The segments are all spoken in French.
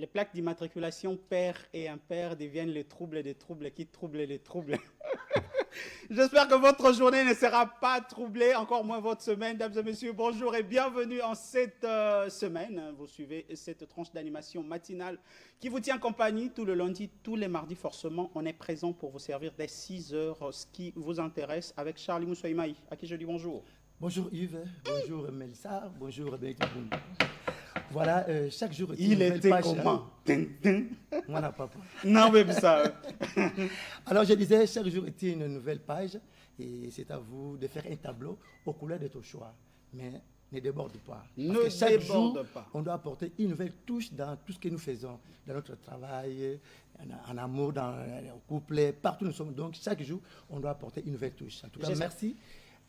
Les plaques d'immatriculation pair et impair deviennent les troubles des troubles qui troublent les troubles. J'espère que votre journée ne sera pas troublée, encore moins votre semaine. Mesdames et messieurs, bonjour et bienvenue en cette semaine. Vous suivez cette tranche d'animation matinale qui vous tient compagnie tout le lundi, tous les mardis forcément. On est présent pour vous servir dès 6 heures, ce qui vous intéresse, avec Charlie Moussoïmaï, à qui je dis bonjour. Bonjour Yves, bonjour Mélissa, bonjour Bénédicte. Voilà, chaque jour est une Il nouvelle était page. comment? Moi, n'a pas peur. Non, mais ça. Alors, je disais, chaque jour est une nouvelle page et c'est à vous de faire un tableau aux couleurs de ton choix. Mais ne déborde pas. Ne Parce que chaque déborde jour, pas. on doit apporter une nouvelle touche dans tout ce que nous faisons, dans notre travail, en amour, dans le couple, partout où nous sommes. Donc, chaque jour, on doit apporter une nouvelle touche. En tout cas, merci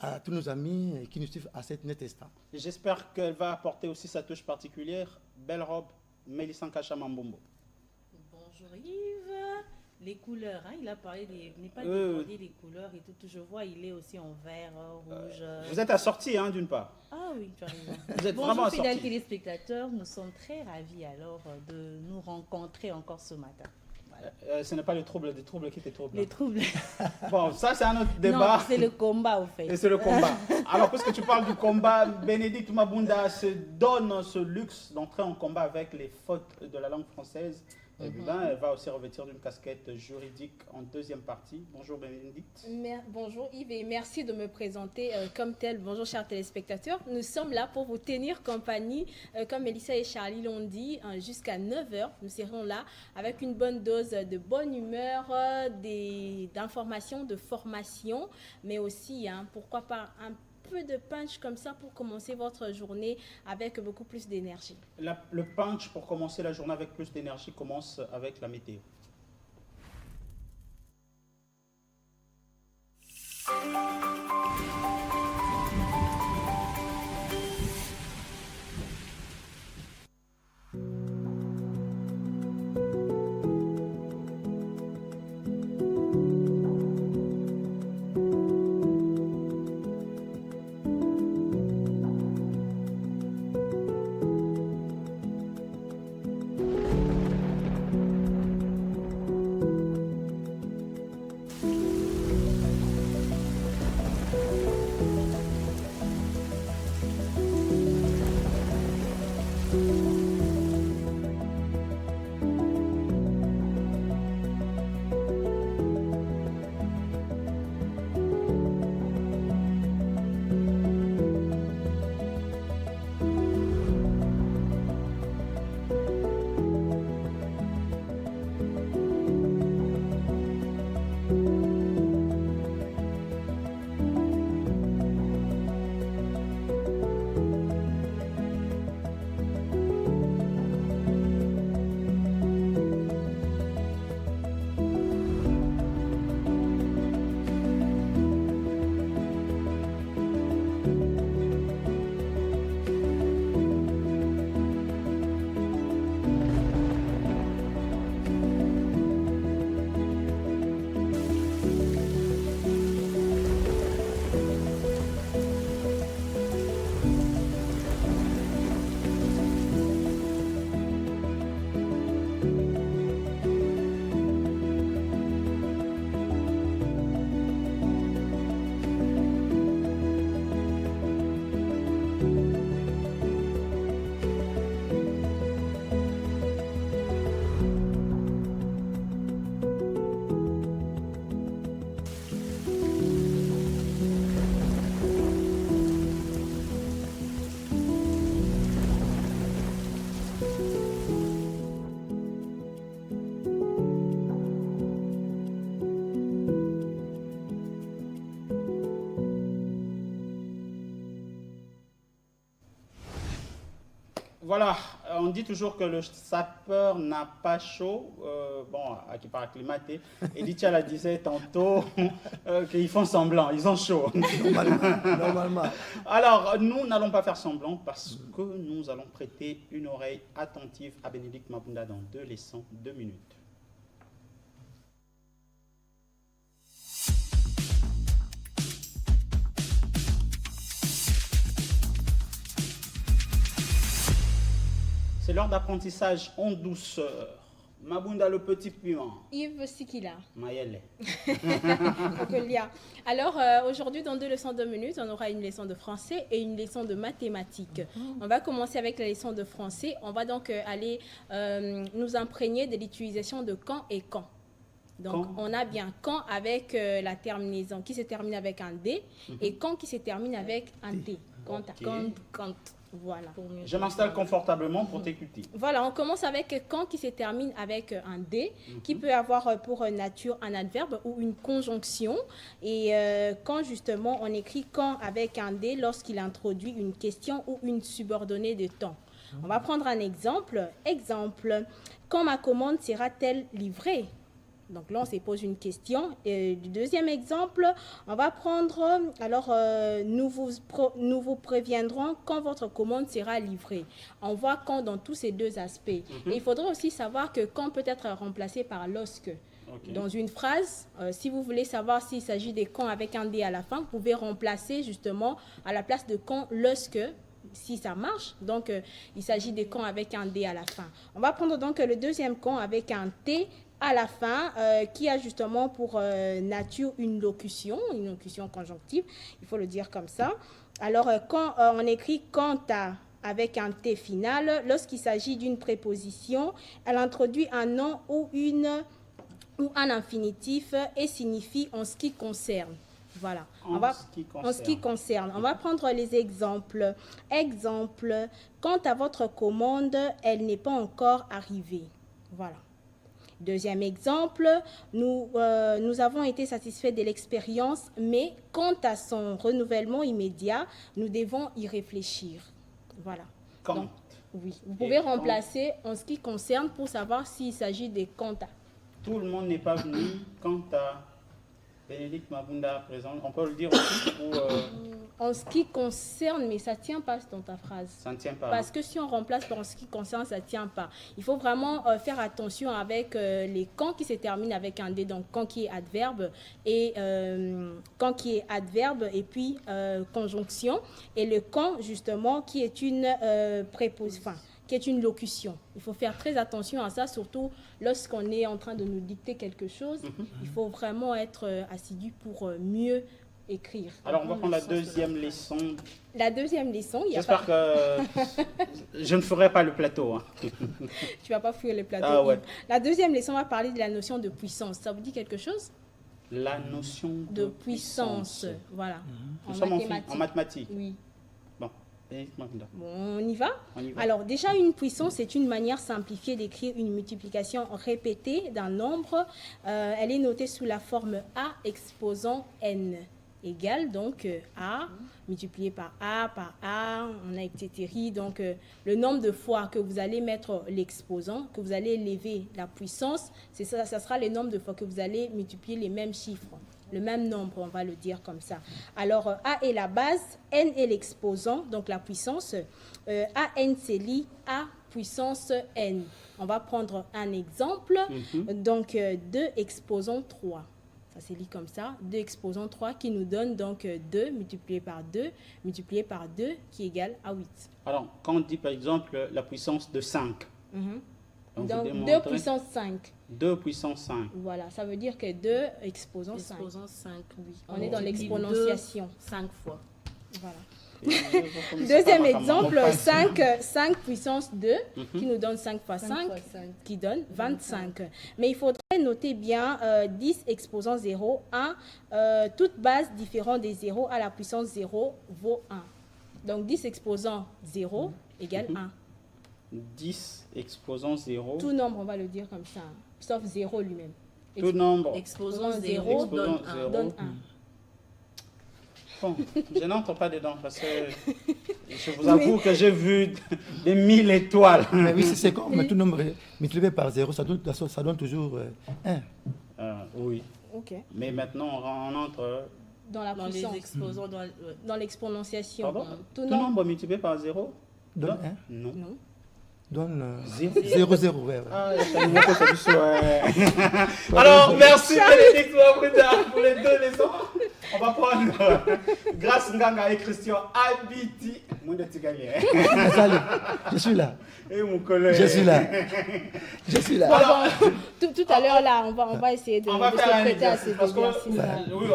à tous nos amis qui nous suivent à cet net instant. J'espère qu'elle va apporter aussi sa touche particulière. Belle robe, Mélissa Kachamambombo. Bonjour Yves. Les couleurs, hein, il a parlé des... n'est pas demandé des couleurs et tout. Je vois, il est aussi en vert, rouge. Vous êtes assorti, hein, d'une part. Ah oui, tu as raison. Vous êtes Bonjour vraiment fidèles assorti. téléspectateurs, nous sommes très ravis alors de nous rencontrer encore ce matin. Ce n'est pas le trouble des troubles qui te troublent. Les troubles. Bon, ça c'est un autre débat. Non, c'est le combat au fait. Et c'est le combat. Alors, puisque tu parles du combat, Bénédicte Mabunda se donne ce luxe d'entrer en combat avec les fautes de la langue française. Et puis, ben, elle va aussi revêtir d'une casquette juridique en deuxième partie. Bonjour Bénédicte. Bonjour Yves et merci de me présenter comme tel. Bonjour chers téléspectateurs. Nous sommes là pour vous tenir compagnie, comme Mélissa et Charlie l'ont dit, jusqu'à 9h. Nous serons là avec une bonne dose de bonne humeur, d'informations, de formation, mais aussi, pourquoi pas, un peu de punch comme ça pour commencer votre journée avec beaucoup plus d'énergie. Le punch pour commencer la journée avec plus d'énergie commence avec la météo. Voilà, on dit toujours que le sapeur n'a pas chaud, bon, à qui part acclimaté. Edith Chala disait tantôt qu'ils font semblant, ils ont chaud. Normalement. Alors, nous n'allons pas faire semblant parce que nous allons prêter une oreille attentive à Bénédicte Mabunda dans 2 minutes. C'est l'heure d'apprentissage en douceur. Mabunda le petit piment. Yves Sikila. Mayele. Okolia. Alors, aujourd'hui, dans 2 leçons de 2 minutes, on aura une leçon de français et une leçon de mathématiques. On va commencer avec la leçon de français. On va donc aller nous imprégner de l'utilisation de quand et quand. Donc, on a bien quand avec la terminaison qui se termine avec un D et quand qui se termine avec un T. Quand, quand. Voilà. Je m'installe confortablement pour t'écouter. Voilà, on commence avec quand qui se termine avec un D, qui peut avoir pour nature un adverbe ou une conjonction. Et quand justement on écrit quand avec un D lorsqu'il introduit une question ou une subordonnée de temps. On va prendre un exemple. Exemple, quand ma commande sera-t-elle livrée? Donc là, on se pose une question. Et du deuxième exemple, on va prendre, alors nous vous préviendrons quand votre commande sera livrée. On voit quand dans tous ces deux aspects. Et il faudrait aussi savoir que quand peut être remplacé par lorsque. Dans une phrase, si vous voulez savoir s'il s'agit des quand avec un D à la fin, vous pouvez remplacer justement à la place de quand lorsque, si ça marche. Donc, il s'agit des quand avec un D à la fin. On va prendre donc le deuxième quand avec un T à la fin, qui a justement pour nature une locution conjonctive, il faut le dire comme ça. Alors, quand on écrit « quant à » avec un T final, lorsqu'il s'agit d'une préposition, elle introduit un nom ou un infinitif et signifie « en ce qui concerne ». Voilà. En ce qui concerne. On va prendre les exemples. Exemple, quant à votre commande, elle n'est pas encore arrivée. Voilà. Deuxième exemple, nous avons été satisfaits de l'expérience, mais quant à son renouvellement immédiat, nous devons y réfléchir. Voilà. Quand. Donc, oui, vous pouvez remplacer en ce qui concerne pour savoir s'il s'agit de quant à. Tout le monde n'est pas venu quant à Bénédicte Mabunda présent. On peut le dire aussi ou en ce qui concerne, mais ça ne tient pas dans ta phrase. Ça ne tient pas. Parce que si on remplace par en ce qui concerne, ça ne tient pas. Il faut vraiment faire attention avec les quand qui se terminent avec un D, donc quand qui est adverbe et quand qui est adverbe et puis conjonction. Et le quand, justement, qui est une préposition. Qui est une locution. Il faut faire très attention à ça, surtout lorsqu'on est en train de nous dicter quelque chose. Il faut vraiment être assidu pour mieux écrire. Alors, on va prendre la deuxième leçon. La deuxième leçon, il y a J'espère que je ne ferai pas le plateau. Hein. Tu ne vas pas fuir le plateau. Ah ouais. La deuxième leçon va parler de la notion de puissance. Ça vous dit quelque chose? La notion de puissance. Voilà. Nous sommes en mathématiques. Oui. Bon, on y va. Alors déjà, une puissance, c'est une manière simplifiée d'écrire une multiplication répétée d'un nombre. Elle est notée sous la forme A exposant N égale donc A multiplié par A, on a etc. Donc le nombre de fois que vous allez mettre l'exposant, que vous allez élever la puissance, c'est ça, ça sera le nombre de fois que vous allez multiplier les mêmes chiffres. Le même nombre, on va le dire comme ça. Alors, A est la base, N est l'exposant, donc la puissance. AN s'élit A puissance N. On va prendre un exemple. Donc, 2 exposant 3. Ça s'élit comme ça. 2 exposant 3 qui nous donne donc 2 multiplié par 2 qui égale à 8. Alors, quand on dit par exemple la puissance de 5. Donc 2 puissance 5. 2 puissance 5. Voilà, ça veut dire que 2 exposant 5. Exposant 5, oui. On est dans l'expononciation. 5 fois. Voilà. Deuxième exemple, 5 puissance 2, qui nous donne 5 fois 5, qui donne 25. Mais il faudrait noter bien 10 exposant 0, 1. Toute base différente des 0 à la puissance 0 vaut 1. Donc 10 exposant 0 égale 1. 10 exposant 0. Tout nombre, on va le dire comme ça, sauf 0 lui-même. Tout nombre exposant 0 donne 1. Bon, je n'entre pas dedans parce que je vous avoue que j'ai vu des 1000 étoiles. Mais oui, c'est comme tout nombre multiplié par 0, ça donne toujours 1. Oui. Ok. Mais maintenant, on entre dans la puissance. Les exposants, dans l'expononciation. Tout nombre multiplié par 0 donne 1? Non. Donne 0, 0. Ouais. Ah, alors, merci Bénédicte Mabunda pour les 2 leçons. On va prendre Grâce Nganga et Christian Abiti. Salut, je suis là. Et mon collègue. Je suis là. Je suis là. Tout à l'heure, là, on va essayer de on va se faire un prêter à ces exercice parce que exercices-là. oui,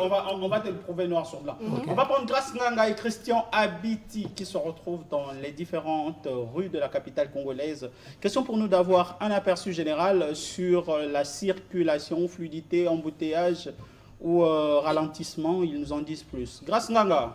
on va te le prouver noir sur blanc. On va prendre Grâce Nganga et Christian Abiti qui se retrouvent dans les différentes rues de la capitale congolaise. Question pour nous d'avoir un aperçu général sur la circulation, fluidité, embouteillage ou ralentissement. Ils nous en disent plus. Grâce Nganga.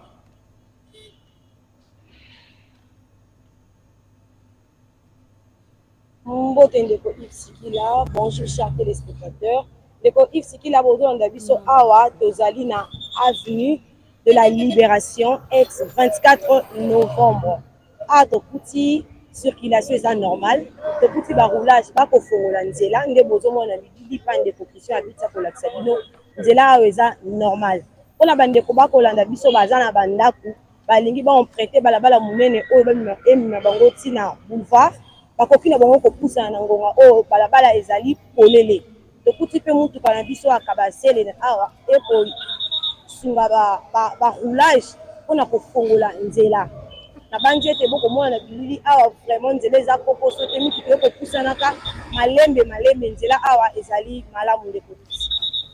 Bonjour chers téléspectateurs. Ndeko Yves Sikila bozolanda biso awa tozali na avenue de la Libération ex 24 novembre. A tokuti circulation eza normale, tokuti ba roulage ba kofongola nzela nde bozomona bilili pande position abitsa kolakisa bino nzela awa eza normal. Pona bandeko bakolanda biso baza na bandaku balingi ba emprunter balabala munene oyo bamema bango tina boulevard bakoki na bango kopusana na ngonga oyo balabala ezali polele. Tokuti pe mutuka na biso akabasele awa epo sunga ba roulage mpona kofongola nzela na bandi ete bokomona na bilili awa vraiment nzela eza kokoso te mituka ekopusanaka malembe nzela awa ezali malamu ndeko.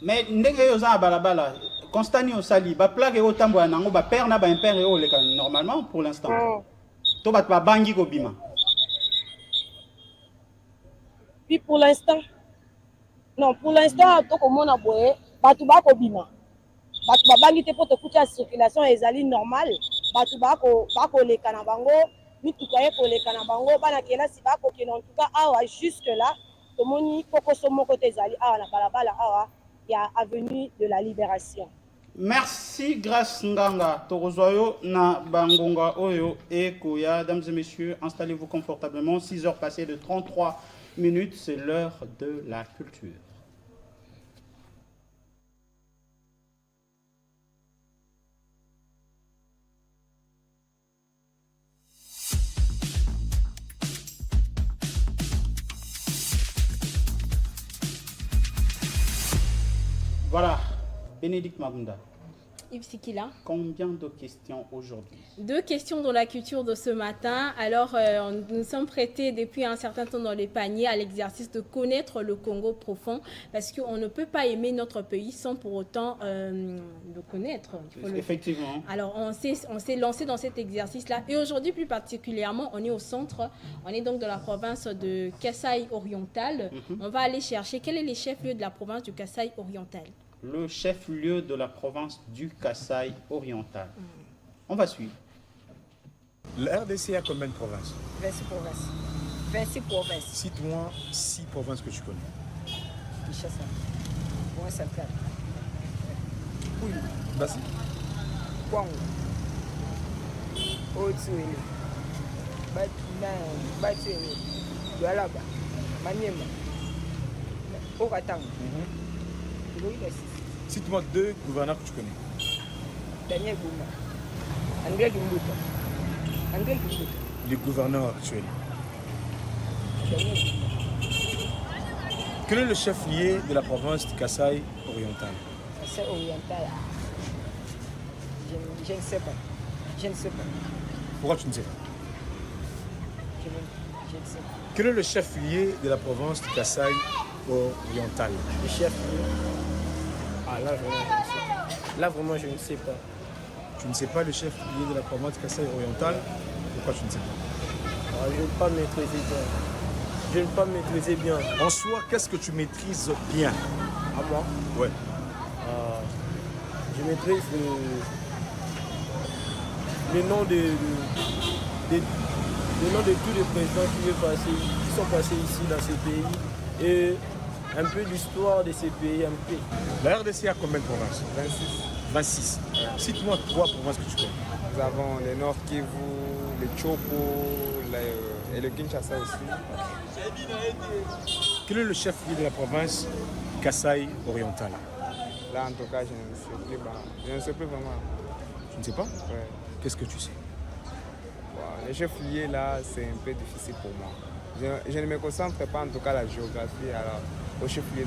Mais ndenge yo za balabala constani osali ba plaque yo tambola nango ba père na ba impère yo leka normalement pour l'instant. To bat ba bangi ko bima. Puis pour l'instant non, pour l'instant tokomona boye batu bako bima. Batu babangi te po tokuti circulation ezali normal. Batu bako leka na bango, mituka ye koleka na bango, bana kelasi bako kena en tout cas awa jusque là tomoni kokoso moko te ezali awa na balabala awa ya avenue de la Libération. Merci Grâce Nganga. Torozoyo na bangonga oyo et koya. Mesdames et messieurs, installez-vous confortablement. 6 heures passées de 33 minutes, c'est l'heure de la culture. Voilà, Bénédicte Magunda. Yves Sikila. Combien de questions aujourd'hui? 2 questions dans la culture de ce matin. Alors, nous sommes prêtés depuis un certain temps dans les paniers à l'exercice de connaître le Congo profond parce qu'on ne peut pas aimer notre pays sans pour autant le connaître. Effectivement. Alors, on s'est lancé dans cet exercice-là. Et aujourd'hui, plus particulièrement, on est au centre. On est donc dans la province de Kasaï oriental. On va aller chercher quel est le chef-lieu de la province du Kasaï oriental. Le chef-lieu de la province du Kasaï oriental. On va suivre. La RDC a combien de provinces? 26 provinces. 26 provinces. Cite-moi 6 provinces que tu connais. Kinshasa, Point Central, Kouilou, Vas-y. Kwango, Otsuele, Batuele, Doualaba, Maniema, Okatanga. Cite-moi 2 gouverneurs que tu connais. Daniel Bouma, André Gimbuta. Les gouverneurs actuels. Daniel Bouma. Quel est le chef-lieu de la province du Kasaï oriental? Kasaï oriental. Je ne sais pas. Je ne sais pas. Pourquoi tu ne sais pas? Je ne sais pas. Quel est le chef-lieu de la province du Kasaï oriental? Le chef-lieu. Ah là, vraiment, je ne sais pas. Là, vraiment, je ne sais pas. Tu ne sais pas le chef-lieu de la province du Kasaï oriental? Pourquoi tu ne sais pas? Je ne vais pas maîtriser bien. Je ne vais pas maîtriser bien. En soi, qu'est-ce que tu maîtrises bien? À moi? Ouais. Je maîtrise le nom de tous les présidents qui sont passés ici dans ces pays et un peu l'histoire de ces pays. Un peu. La RDC a combien de provinces? 26. Ouais. Cite-moi 3 provinces que tu connais. Nous avons le Nord Kivu, le Chopo et le Kinshasa aussi. Quel est le chef-lieu de la province Kasaï oriental? Là, en tout cas, je ne sais plus. Je ne sais plus vraiment. Tu ne sais pas? Ouais. Qu'est-ce que tu sais? Le chef-lieu, là, c'est un peu difficile pour moi. Je ne me concentre pas, en tout cas, la géographie, alors, au chef-lieu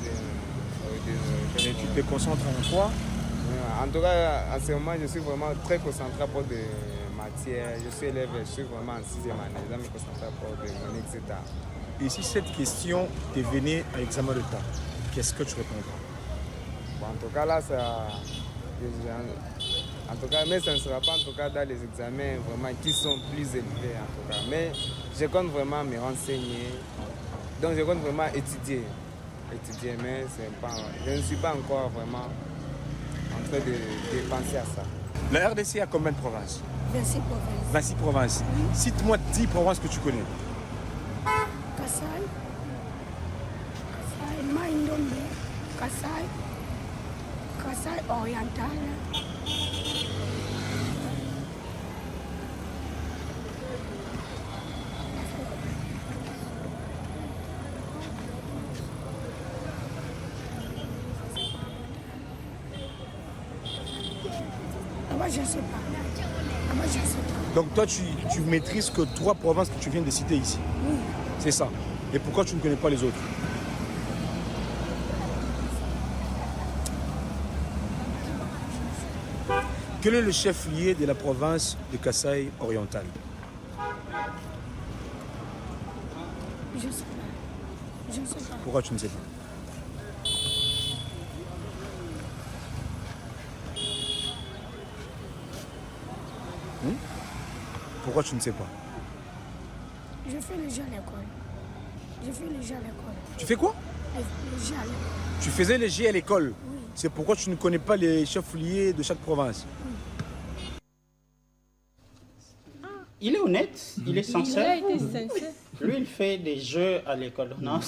Et tu te concentres en quoi? En tout cas, en ce moment, je suis vraiment très concentré pour des matières. Je suis élève, je suis vraiment en 6e année. Je me concentre pour des mon etc. Et si cette question te venait à l'examen d'État, qu'est-ce que tu répondrais? Bon, en tout cas, là, ça. En tout cas, mais ça ne sera pas en tout cas dans les examens vraiment qui sont plus élevés en tout cas. Mais je compte vraiment me renseigner. Donc je compte vraiment étudier. Mais je ne suis pas encore vraiment en train de penser à ça. La RDC a combien de provinces? 26 provinces. 26 provinces. Oui. Cite-moi 10 provinces que tu connais. Kasaï, Maïndombe, Kasaï oriental. Je ne sais pas. Donc toi, tu maîtrises que 3 provinces que tu viens de citer ici. Oui. C'est ça. Et pourquoi tu ne connais pas les autres? Quel est le chef-lieu de la province de Kasaï oriental? Je ne sais pas. Je ne sais pas. Pourquoi tu ne sais pas? Pourquoi tu ne sais pas? Je fais le jeu à l'école. Tu fais quoi? Le jeu à l'école. Tu faisais les G à l'école? Oui. C'est pourquoi tu ne connais pas les chefs-lieux de chaque province? Oui. Il est honnête, il est sincère. Il a été sincère. Lui, il fait des jeux à l'école. Non,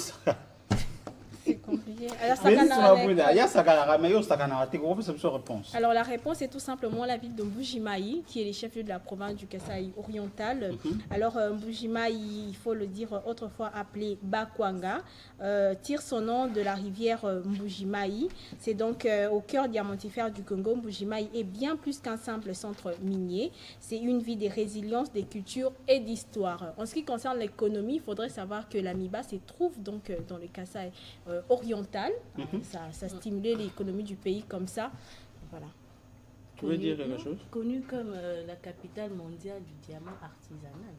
C'est compliqué. Alors, Alors, la réponse est tout simplement la ville de Mbujimayi, qui est le chef-lieu de la province du Kasaï oriental. Alors, Mbujimayi, il faut le dire autrefois appelé Bakwanga, tire son nom de la rivière Mbujimayi. C'est donc au cœur diamantifère du Congo. Mbujimayi est bien plus qu'un simple centre minier. C'est une ville de résilience, des cultures et d'histoire. En ce qui concerne l'économie, il faudrait savoir que l'Amiba se trouve donc dans le Kasaï oriental. Ça stimulait l'économie du pays comme ça. Voilà. Tu veux dire quelque chose? Connu comme la capitale mondiale du diamant artisanal.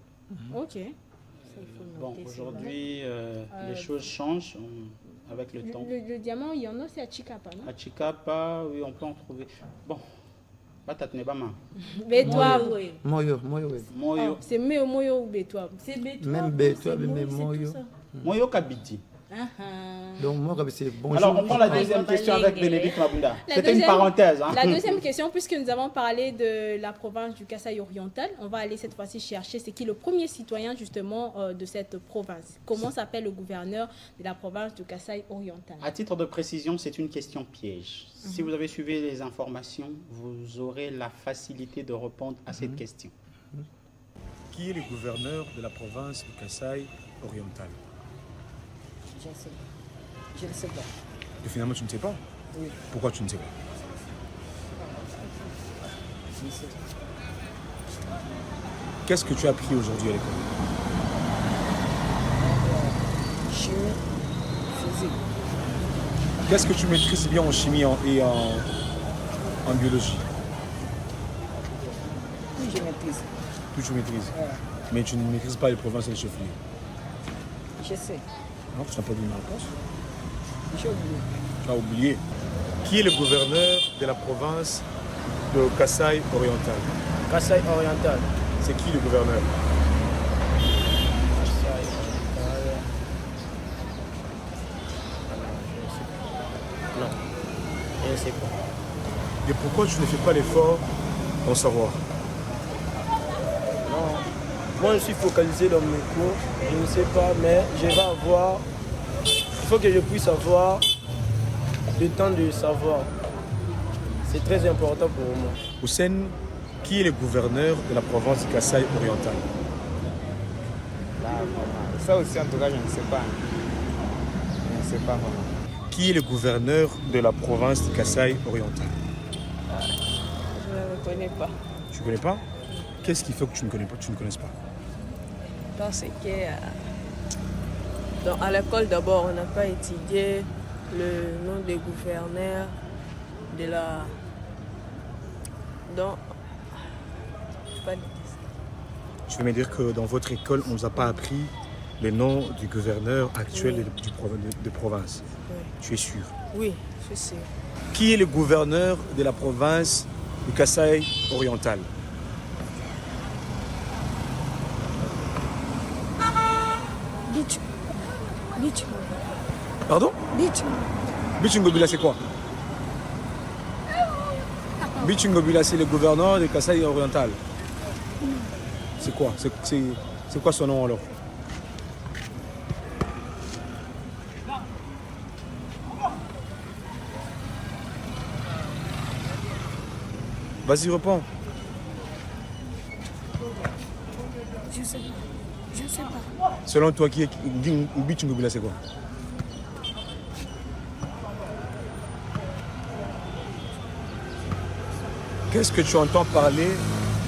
Ok. Ça, il faut noter. Bon, aujourd'hui, les choses changent avec le temps. Le diamant, il y en a aussi à Chikapa, non? À Chikapa, oui, on peut en trouver. Bon, Batatnebama. Bétois. Moyo. C'est Moyo ou Bétois? C'est Bétois. Même Bétois, même Moyo. Moyo Kabiti. Donc, moi, c'est bon. Alors, on prend la deuxième question avec Bénédicte Mabunda. C'était une parenthèse. Hein. La deuxième question, puisque nous avons parlé de la province du Kasaï oriental, on va aller cette fois-ci chercher c'est qui le premier citoyen justement de cette province. Comment s'appelle le gouverneur de la province du Kasaï oriental? À titre de précision, c'est une question piège. Si vous avez suivi les informations, vous aurez la facilité de répondre à cette question. Qui est le gouverneur de la province du Kasaï oriental? Je ne sais pas. Et finalement, tu ne sais pas? Oui. Pourquoi tu ne sais pas? Je ne sais pas. Qu'est-ce que tu as appris aujourd'hui à l'école? Chimie, physique. Qu'est-ce que tu maîtrises bien en chimie et en biologie? Oui, je maîtrise. Tout tu maîtrises? Ouais. Mais tu ne maîtrises pas les provinces et les chefs-lieux? Je sais. Non, tu n'as pas donné la réponse? J'ai oublié. Tu as oublié. Qui est le gouverneur de la province de Kasaï oriental? Kasaï oriental. C'est qui le gouverneur? Kasaï oriental. Non, je ne sais pas. Et pourquoi tu ne fais pas l'effort d'en savoir? Non, moi je suis focalisé dans mes cours, je ne sais pas, mais je vais avoir. Il faut que je puisse avoir le temps de savoir. C'est très important pour moi. Hussein, qui est le gouverneur de la province du Kasaï oriental? Là, vraiment. Ça aussi, en tout cas, je ne sais pas. Je ne sais pas vraiment. Qui est le gouverneur de la province du Kasaï oriental? Je ne le connais pas. Tu ne connais pas? Qu'est-ce qui fait que tu ne connais pas, tu ne connaisses pas? Parce que à l'école, d'abord, on n'a pas étudié le nom des gouverneurs de Donc, pas de... Tu veux me dire que dans votre école, on ne vous a pas appris les noms du gouverneur actuel de province? Oui. Tu es sûr? Oui, je sais. Qui est le gouverneur de la province du Kasaï oriental? Bichungo. Pardon? Bichungo. Bichungobila, c'est quoi? Bichungobila, c'est le gouverneur du Kasaï oriental. C'est quoi? C'est quoi son nom alors? Vas-y, réponds. Je sais pas. Je sais pas. Selon toi, qui est Bichungobila, c'est quoi? Qu'est-ce que tu entends parler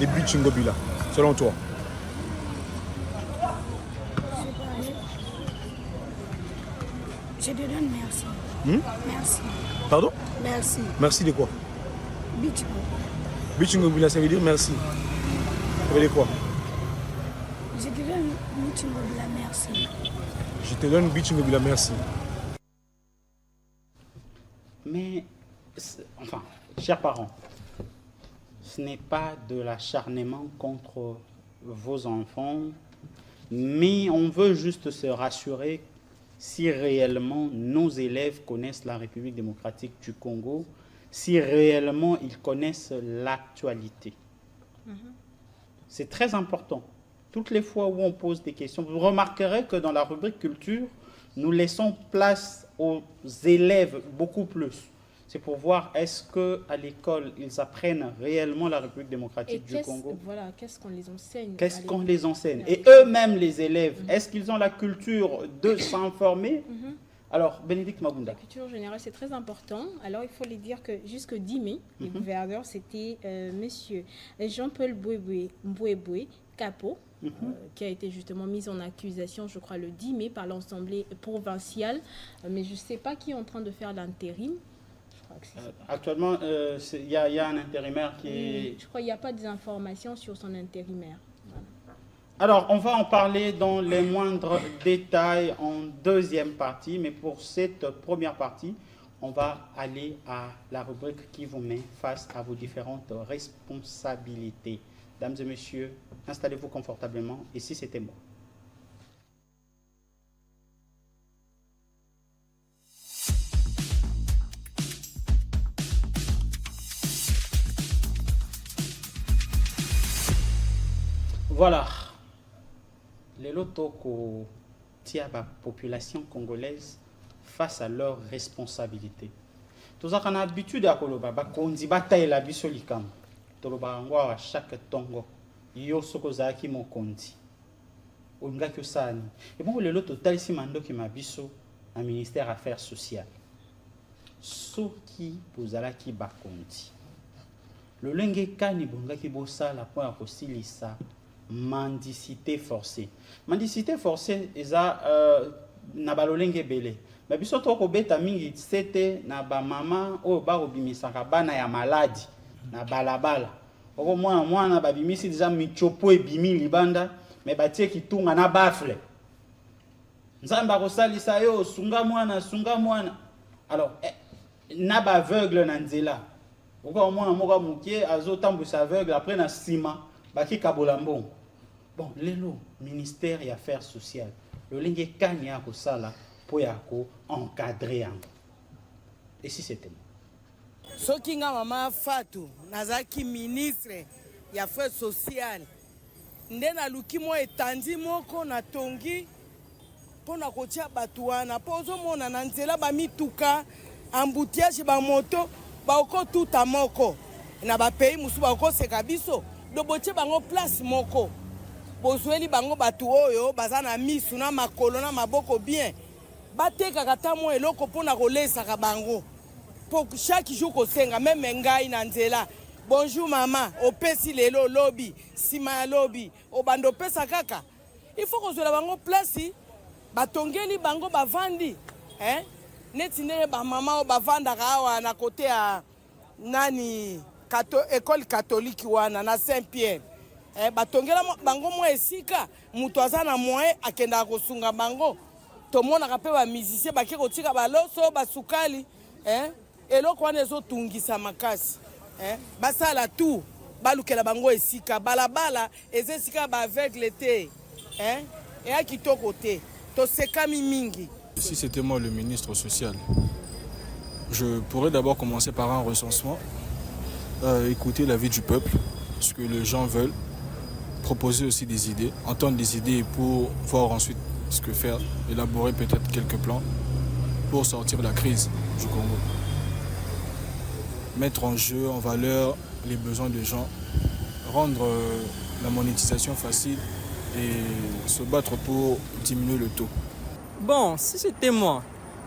de Bichungobila, selon toi? Je te donne merci. Merci. Pardon? Merci. Merci de quoi? Bichungo. Bichungobila, ça veut dire merci. Ça veut dire quoi? Je te donne Bichungo merci. Je te donne Bichungobila merci. Mais, enfin, chers parents, ce n'est pas de l'acharnement contre vos enfants, mais on veut juste se rassurer si réellement nos élèves connaissent la République démocratique du Congo, si réellement ils connaissent l'actualité. C'est très important. Toutes les fois où on pose des questions, vous remarquerez que dans la rubrique culture, nous laissons place aux élèves beaucoup plus. C'est pour voir est-ce qu'à l'école, ils apprennent réellement la République démocratique du Congo. Voilà, qu'est-ce qu'on les enseigne? Qu'est-ce qu'on les enseigne? Et eux-mêmes, les élèves, est-ce qu'ils ont la culture de s'informer? Alors, Bénédicte Magunda. La culture générale, c'est très important. Alors, il faut les dire que jusqu'au 10 mai, le gouverneur, c'était monsieur Jean-Paul Mbouéboué Capo, qui a été justement mis en accusation, je crois, le 10 mai par l'Assemblée provinciale. Mais je ne sais pas qui est en train de faire l'intérim. Actuellement, il y a un intérimaire qui est... Je crois qu'il n'y a pas d'informations sur son intérimaire. Voilà. Alors, on va en parler dans les moindres détails en deuxième partie, mais pour cette première partie, on va aller à la rubrique qui vous met face à vos différentes responsabilités. Dames et messieurs, installez-vous confortablement. Ici, c'était moi. Voilà. Les lotoko tia la population congolaise face à leurs responsabilités. Tous on a l'habitude à koloba ba konzi bataille la biso likam. Toloba ngwa à chaque tongo. Yo soko zaki mo konzi. Onga que ça ni. Et bon le loto talisi mando ki mabiso un ministère affaires sociales. Soki pozala ki ba konzi. Le lenge kani bonga ki bosa la point akosilisa. Mendicité forcée. Mendicité forcée, eza na balolenge belé. Mais biso to ko beta mingi c'était na ba mama o ba obimisaka bana ya maladi na balabala. Oko mwana ba bimisi déjà michopo ebimi libanda mais batie kitunga na bafle. Nzamba ko salisa yo sunga mwana. Alors na ba aveugle na nzela. Oko mwana moka mukie azotambusa aveugle après na sima baki kabolambo. Bon, lelo ministère et affaires sociales. Le lingue kanya ko sala po ya ko encadrer en. Et si c'était soki nga mama Fatou nazaki ministre ya affaires sociales nde naluki mo etandi moko na tongi pona kotia batu wana po ozomona na nzela bamituka embouteillage bamoto baoko tuta moko na bapays musu baoko seka biso do botie bango place moko bozweli bango batu oyo baza na misu na makolo na maboko bien batekaka ta mo eloko mpona kolesaka bango pour chaque jour kosenga même ngai na nzela bonjour mama opesi lelo lobi sima ya lobi obando pesa kaka il faut kozwela bango place batongeli bango bavandi neti ndenge bamama oyo bavandaka awa na kote ya nani école catholique wana na Saint-Pierre. Batongela bango mo esika mutu aza na moyen akenda kosunga bango. Tomonaka pe ba musicien bake kotika baloso basukali eloko wana ezotungisa makasi. Basala tout balukela bango esika balabala eza esika ba aveugle te. Et à kitoko te. To sekami mingi. Si c'était moi le ministre social, je pourrais d'abord commencer par un recensement, écouter l'avis du peuple, ce que les gens veulent, proposer aussi des idées, entendre des idées pour voir ensuite ce que faire, élaborer peut-être quelques plans pour sortir de la crise du Congo. Mettre en jeu, en valeur les besoins des gens, rendre la monétisation facile et se battre pour diminuer le taux. Bon, si c'était moi,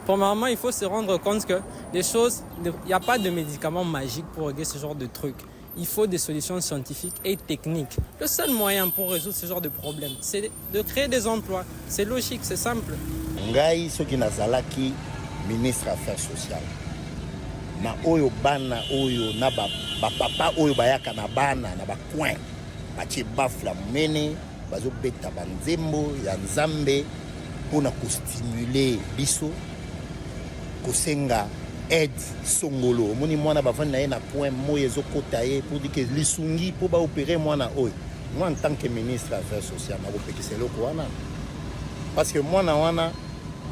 premièrement, il faut se rendre compte que les choses, il n'y a pas de médicaments magiques pour régler ce genre de trucs. Il faut des solutions scientifiques et techniques. Le seul moyen pour résoudre ce genre de problème, c'est de créer des emplois. C'est logique, c'est simple. Ngai soki nazalaki ministre affaires sociales. Na oyo bana oyo na ba papa oyo bayaka na bana na ba coin. Batie bafla mene, bazo beta banzembo ya nzambe pona ko stimuler biso kosenga aide songolo moni mwana bavandi na ye na point moyo ezokota ye pour dire que lisungi po ba opérer mwana oyo. Moi en tant que ministre affaires sociales na kopekisa eloko wana parce que mwana wana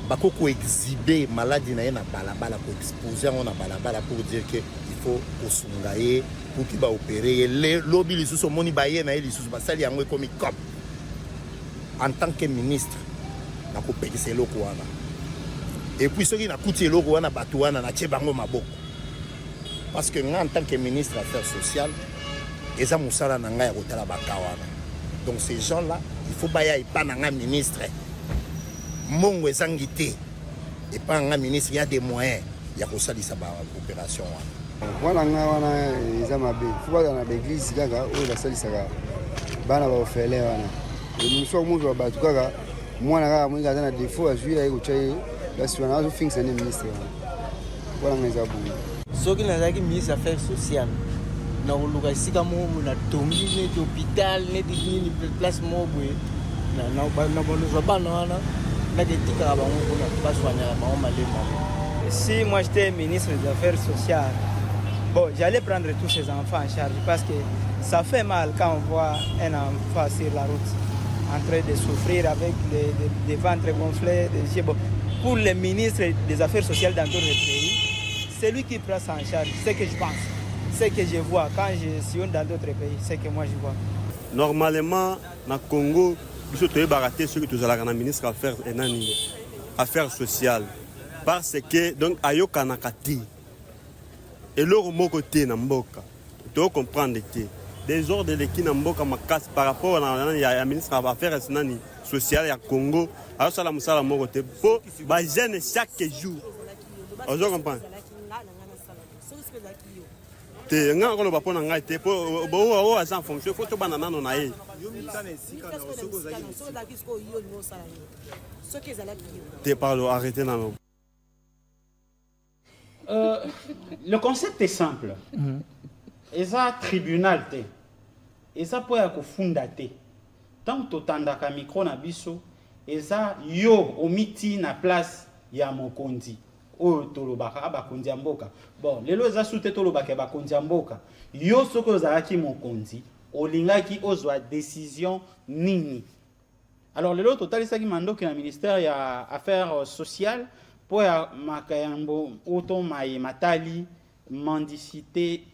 bakoko exhiber maladie na ye na balabala ko exposer on na balabala pour dire que il faut kosunga ye pour ki ba opérer le lobby lisusu moni ba ye na ye lisusu basali yango comme cop en tant que ministre na kopekisa eloko wana. Et puis, ceux qui n'ont pas eloko wana bato wana na tie bango maboko. Parce que moi, en tant que ministre des Affaires sociales, eza musala na ngai ya kotala bakawana. Donc ces gens-là, il faut baya ipa na nga ministre. Mongo ezangi te. Et pas nga ministre, il y a des moyens ya kosalisa ba opération wana. Wana nga wana eza mabe. Faut ba na l'église kaka oyo basalisaka bana ba ofele wana. Et nous sommes mo ba bato kaka mwana kaka mwinga na défaut azwi ya kochaye. Parce qu'on a tout fixé le ministre. Voilà mes abonnés. Ceux qui n'ont pas ministre des Affaires sociales, na uluka sika mo na tongi ne hôpital ne dini place mo boye na bonzo bana na ketika ba mo na pas soigner ba malema. Si moi j'étais ministre des Affaires sociales, bon, j'allais prendre tous ces enfants en charge parce que ça fait mal quand on voit un enfant sur la route en train de souffrir avec des ventres gonflés, des yeux. Bon, pour les ministres des Affaires sociales dans d'autres pays, c'est lui qui prend ça en charge. C'est ce que je pense, ce que je vois quand je suis dans d'autres pays, c'est ce que moi je vois. Normalement, dans le Congo, il faut barater ceux qui sont le ministre des Affaires sociales. Parce que, donc, ayoka nakati. Et l'autre mot côté namboka. Tu dois comprendre que des ordres de qui namboka makas par rapport à ministre des Affaires sociales et à Congo. Alors ça la musala mo côté pour ba jeune chaque jour. On comprend. Te nga ko ba pona ngai te po bo o asa fonction faut to banana no na ye. Te parle arrêtez na no. Le concept est simple. Eza tribunal te. Eza po ya kofunda te. Tant totandaka micro na biso eza yo omiti na place ya mokonzi oyo tolobaka abakonzi ya mboka. Bon, lelo eza sute tolobaka bakonzi ya mboka. Yo soko ozalaki mokonzi, olingaki ozwa décision nini. Alors lelo totalisaki mandoki na ministère ya affaires sociales po ya makayambo oto mai matali mendicité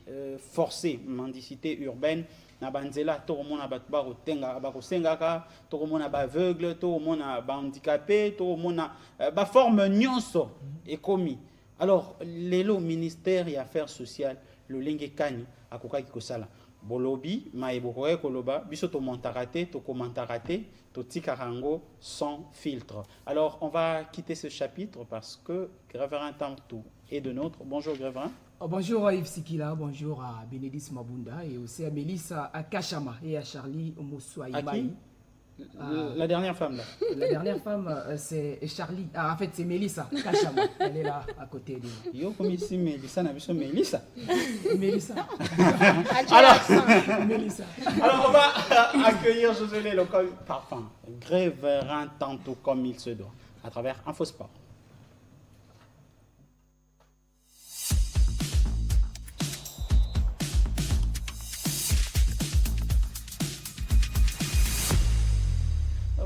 forcée, mendicité urbaine. Na banzela to mona bat ba kotenga ba kosengaka to mona ba aveugle to mona ba handicapé to mona ba forme nyonso ekomi. Alors lelo ministère ya affaires sociales le lenge kani akokaki kosala bolobi maiboko ekoloba biso to montaraté to commentaраté to tikarango sans filtre. Alors on va quitter ce chapitre parce que Gréverin Tantou est de notre. Bonjour Gréverin. Bonjour à Yves Sikila, bonjour à Bénédicte Mabunda et aussi à Mélissa Akachama et à Charlie Omoussoaïmaï. La dernière femme, là. La dernière femme, c'est Charlie. Ah, en fait, c'est Mélissa. Cachama. Elle est là, à côté de moi. Yo, comme ici, Mélissa, n'a vu Mélissa. Mélissa. Alors, Mélissa. Alors, on va accueillir Josué le parfum. Révérend tantôt comme il se doit, à travers InfoSport.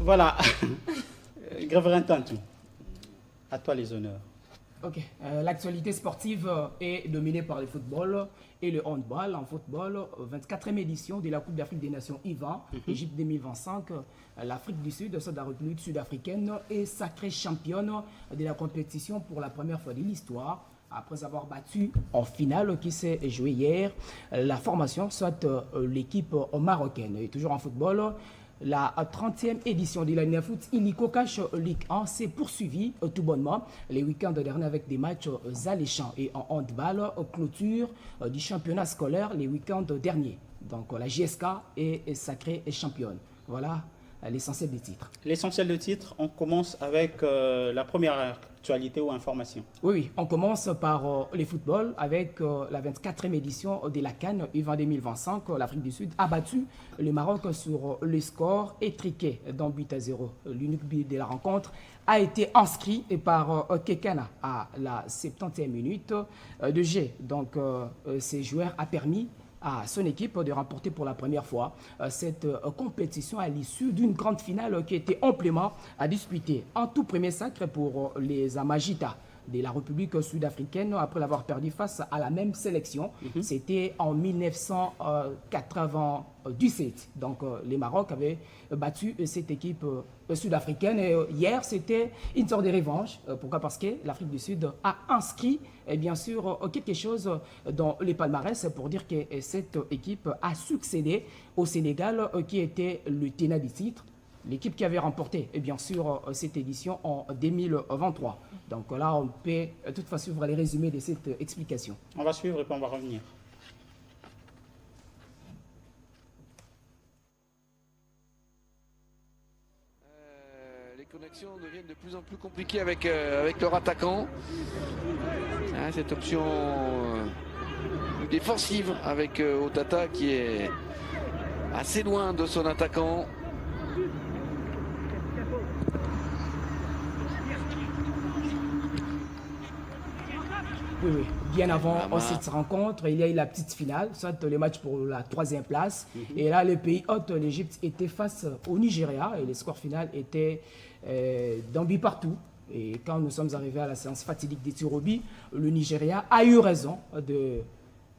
Voilà, Révérend Tantou, à toi les honneurs. Ok, l'actualité sportive est dominée par le football et le handball. En football, 24e édition de la Coupe d'Afrique des Nations IVA, Égypte 2025. L'Afrique du Sud, la République sud-africaine, est sacrée championne de la compétition pour la première fois de l'histoire. Après avoir battu en finale qui s'est jouée hier, la formation, soit l'équipe marocaine. Et toujours en football, la 30e édition de la Niafoot Illico Cash Ligue 1 s'est poursuivie tout bonnement les week-ends derniers avec des matchs alléchants. Et en handball, clôture du championnat scolaire les week-ends derniers. Donc la JSK est sacrée championne. Voilà l'essentiel des titres. L'essentiel des titres, on commence avec la première actualité ou information. Oui, on commence par les footballs avec la 24e édition de la CAN U20 2025. L'Afrique du Sud a battu le Maroc sur le score étriqué d'un but à 0. L'unique but de la rencontre a été inscrit par Kekana à la 70e minute de jeu. Donc, ces joueurs a permis à son équipe de remporter pour la première fois cette compétition à l'issue d'une grande finale qui était amplement à disputer. Un tout premier sacre pour les Amagita de la République sud-africaine après l'avoir perdu face à la même sélection. C'était en 1997. Donc les Maroc avaient battu cette équipe sud-africaine. Et hier, c'était une sorte de revanche. Pourquoi? Parce que l'Afrique du Sud a inscrit, bien sûr, quelque chose dans les palmarès pour dire que cette équipe a succédé au Sénégal, qui était le tenant du titre. L'équipe qui avait remporté, et bien sûr, cette édition en 2023. Donc là, on peut toutefois suivre les résumés de cette explication. On va suivre et puis on va revenir. Les connexions deviennent de plus en plus compliquées avec leur attaquant. Cette option défensive avec Otata qui est assez loin de son attaquant. Oui. Bien avant cette rencontre, il y a eu la petite finale, soit le match pour la 3e place. Et là, le pays hôte, l'Égypte, était face au Nigeria et le score final était d'un but partout. Et quand nous sommes arrivés à la séance fatidique des tirs au but, le Nigeria a eu raison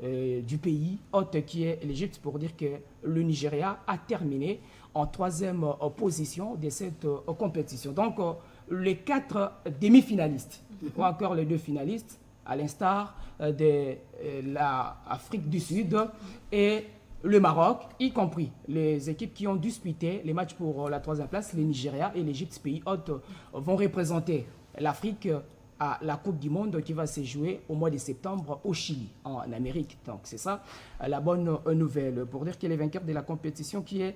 du pays hôte qui est l'Égypte pour dire que le Nigeria a terminé en 3e position de cette compétition. Donc, les 4 demi-finalistes, ou encore les 2 finalistes, à l'instar de l'Afrique du Sud et le Maroc, y compris les équipes qui ont disputé les matchs pour la 3e place, le Nigeria et l'Égypte, pays hôtes, vont représenter l'Afrique à la Coupe du Monde qui va se jouer au mois de septembre au Chili, en Amérique. Donc c'est ça la bonne nouvelle, pour dire que les vainqueurs de la compétition, qui est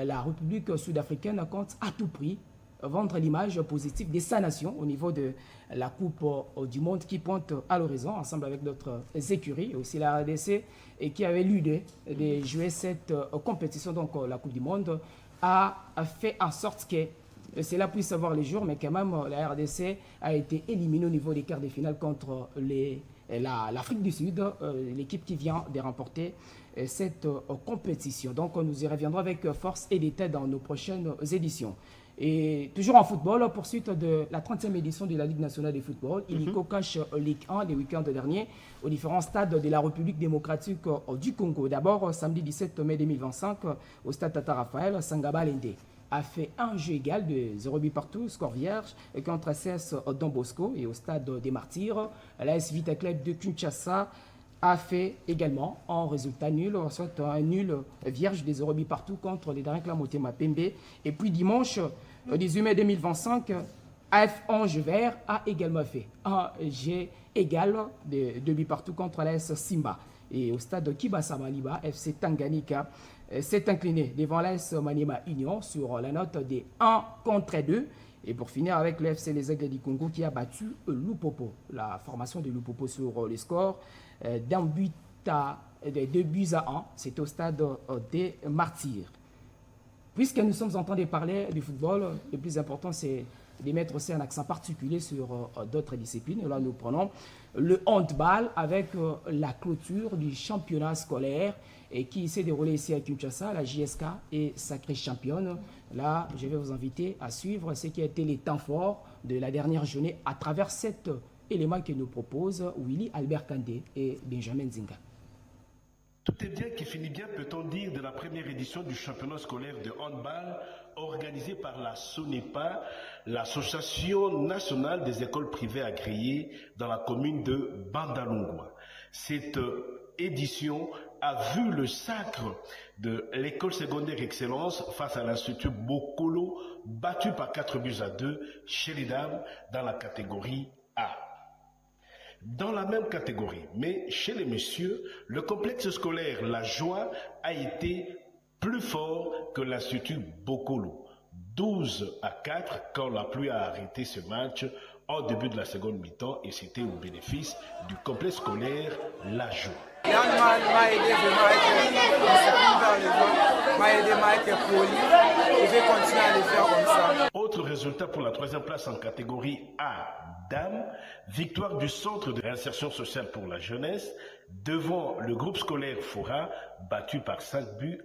la République sud-africaine, compte à tout prix vendre l'image positive de sa nation au niveau de la Coupe du Monde qui pointe à l'horizon, ensemble avec d'autres écuries, et aussi la RDC, et qui avait l'idée de jouer cette compétition. Donc la Coupe du Monde a fait en sorte que cela puisse avoir les jours, mais quand même la RDC a été éliminée au niveau des quarts de finale contre l'Afrique du Sud, l'équipe qui vient de remporter cette compétition. Donc nous y reviendrons avec force et détail dans nos prochaines éditions. Et toujours en football, poursuite de la 30e édition de la Ligue nationale de football, Illico Cash Ligue 1 les week-ends derniers aux différents stades de la République démocratique du Congo. D'abord, samedi 17 mai 2025, au stade Tata Raphaël, Sangaba Lende a fait un jeu égal de 0 but partout, score vierge, contre CS Don Bosco. Et au stade des Martyrs, l'AS Vita Club de Kinshasa a fait également un résultat nul, soit un nul vierge des 0 buts partout contre les Daring Motema Pembe. Et puis dimanche 18 mai 2025, AF Ange Vert a également fait un jet égal de 2 buts partout contre l'AS Simba. Et au stade de Kibasa Maliba, FC Tanganyika s'est incliné devant l'AS Maniema Union sur la note des 1-2. Et pour finir avec le FC Les Aigles du Congo qui a battu Lupopo, la formation de Lupopo sur le score d'un but à 2 buts à 1. C'est au stade des Martyrs. Puisque nous sommes en train de parler du football, le plus important c'est de mettre aussi un accent particulier sur d'autres disciplines. Et là, nous prenons le handball avec la clôture du championnat scolaire et qui s'est déroulé ici à Kinshasa. La JSK est sacrée championne. Là, je vais vous inviter à suivre ce qui a été les temps forts de la dernière journée à travers cet élément que nous proposent Willy Albert Kandé et Benjamin Zinga. Tout est bien qui finit bien, peut-on dire, de la première édition du championnat scolaire de handball organisé par la SONEPA, l'Association nationale des écoles privées agréées dans la commune de Bandalungwa. Cette édition a vu le sacre de l'école secondaire Excellence face à l'Institut Bokolo, battu par 4-2 chez les dames dans la catégorie A. Dans la même catégorie, mais chez les messieurs, le complexe scolaire La Joie a été plus fort que l'Institut Bokolo. 12-4 quand la pluie a arrêté ce match en début de la seconde mi-temps et c'était au bénéfice du complexe scolaire La Joie. M'a aidé à être poli. Je vais continuer à le faire comme ça. Autre résultat pour la troisième place en catégorie A, dames, victoire du Centre de réinsertion sociale pour la jeunesse devant le groupe scolaire Fora, battu par 5-4.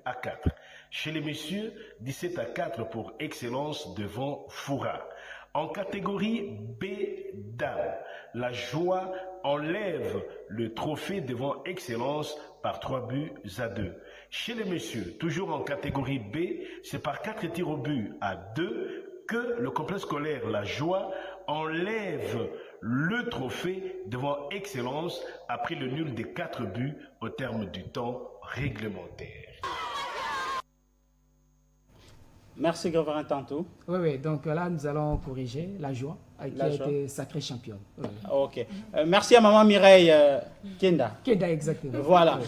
Chez les messieurs, 17-4 pour Excellence devant Fora. En catégorie B, dames, La Joie enlève le trophée devant Excellence par 3-2. Chez les messieurs, toujours en catégorie B, c'est par 4 tirs au but à 2 que le complexe scolaire La Joie enlève le trophée devant Excellence après le nul des 4 buts au terme du temps réglementaire. Merci, Gouverneur Tantou. Oui, donc là, nous allons corriger La Joie, qui a été sacrée championne. Oui. Ok. Merci à maman Mireille Kenda. Kenda, exactement. Voilà. Oui.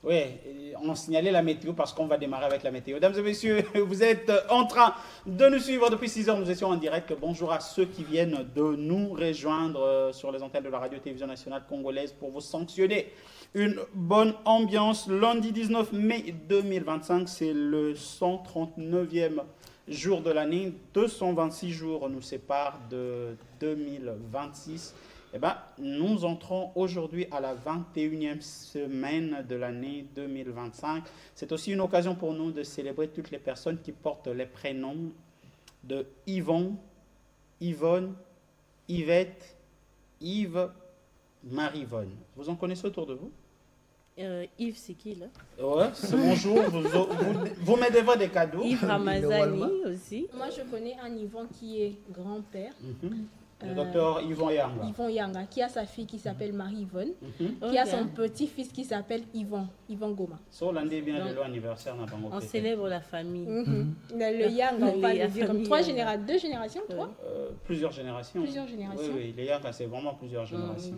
Oui, on signalait la météo parce qu'on va démarrer avec la météo. Mesdames et messieurs, vous êtes en train de nous suivre depuis 6 heures. Nous étions en direct. Bonjour à ceux qui viennent de nous rejoindre sur les antennes de la radio-télévision nationale congolaise pour vous sanctionner. Une bonne ambiance. Lundi 19 mai 2025, c'est le 139e jour de l'année. 226 jours nous séparent de 2026. Eh bien, nous entrons aujourd'hui à la 21e semaine de l'année 2025. C'est aussi une occasion pour nous de célébrer toutes les personnes qui portent les prénoms de Yvon, Yvonne, Yvette, Yves, Marie-Yvonne. Vous en connaissez autour de vous? Yves, c'est qui là? Ouais, c'est mon jour. Vous me devez des cadeaux. Yves Ramazani aussi. Moi, je connais un Yvon qui est grand-père. Le docteur Yvon Yanga. Yvon Yanga, qui a sa fille qui s'appelle Marie-Yvonne, qui a son petit-fils qui s'appelle Yvon Goma. So, l'année vient de l'anniversaire. On célèbre la famille. Le Yanga, on va le dire comme 2 générations, 3 Plusieurs générations. Plusieurs générations. Oui, les Yanga, c'est vraiment plusieurs générations.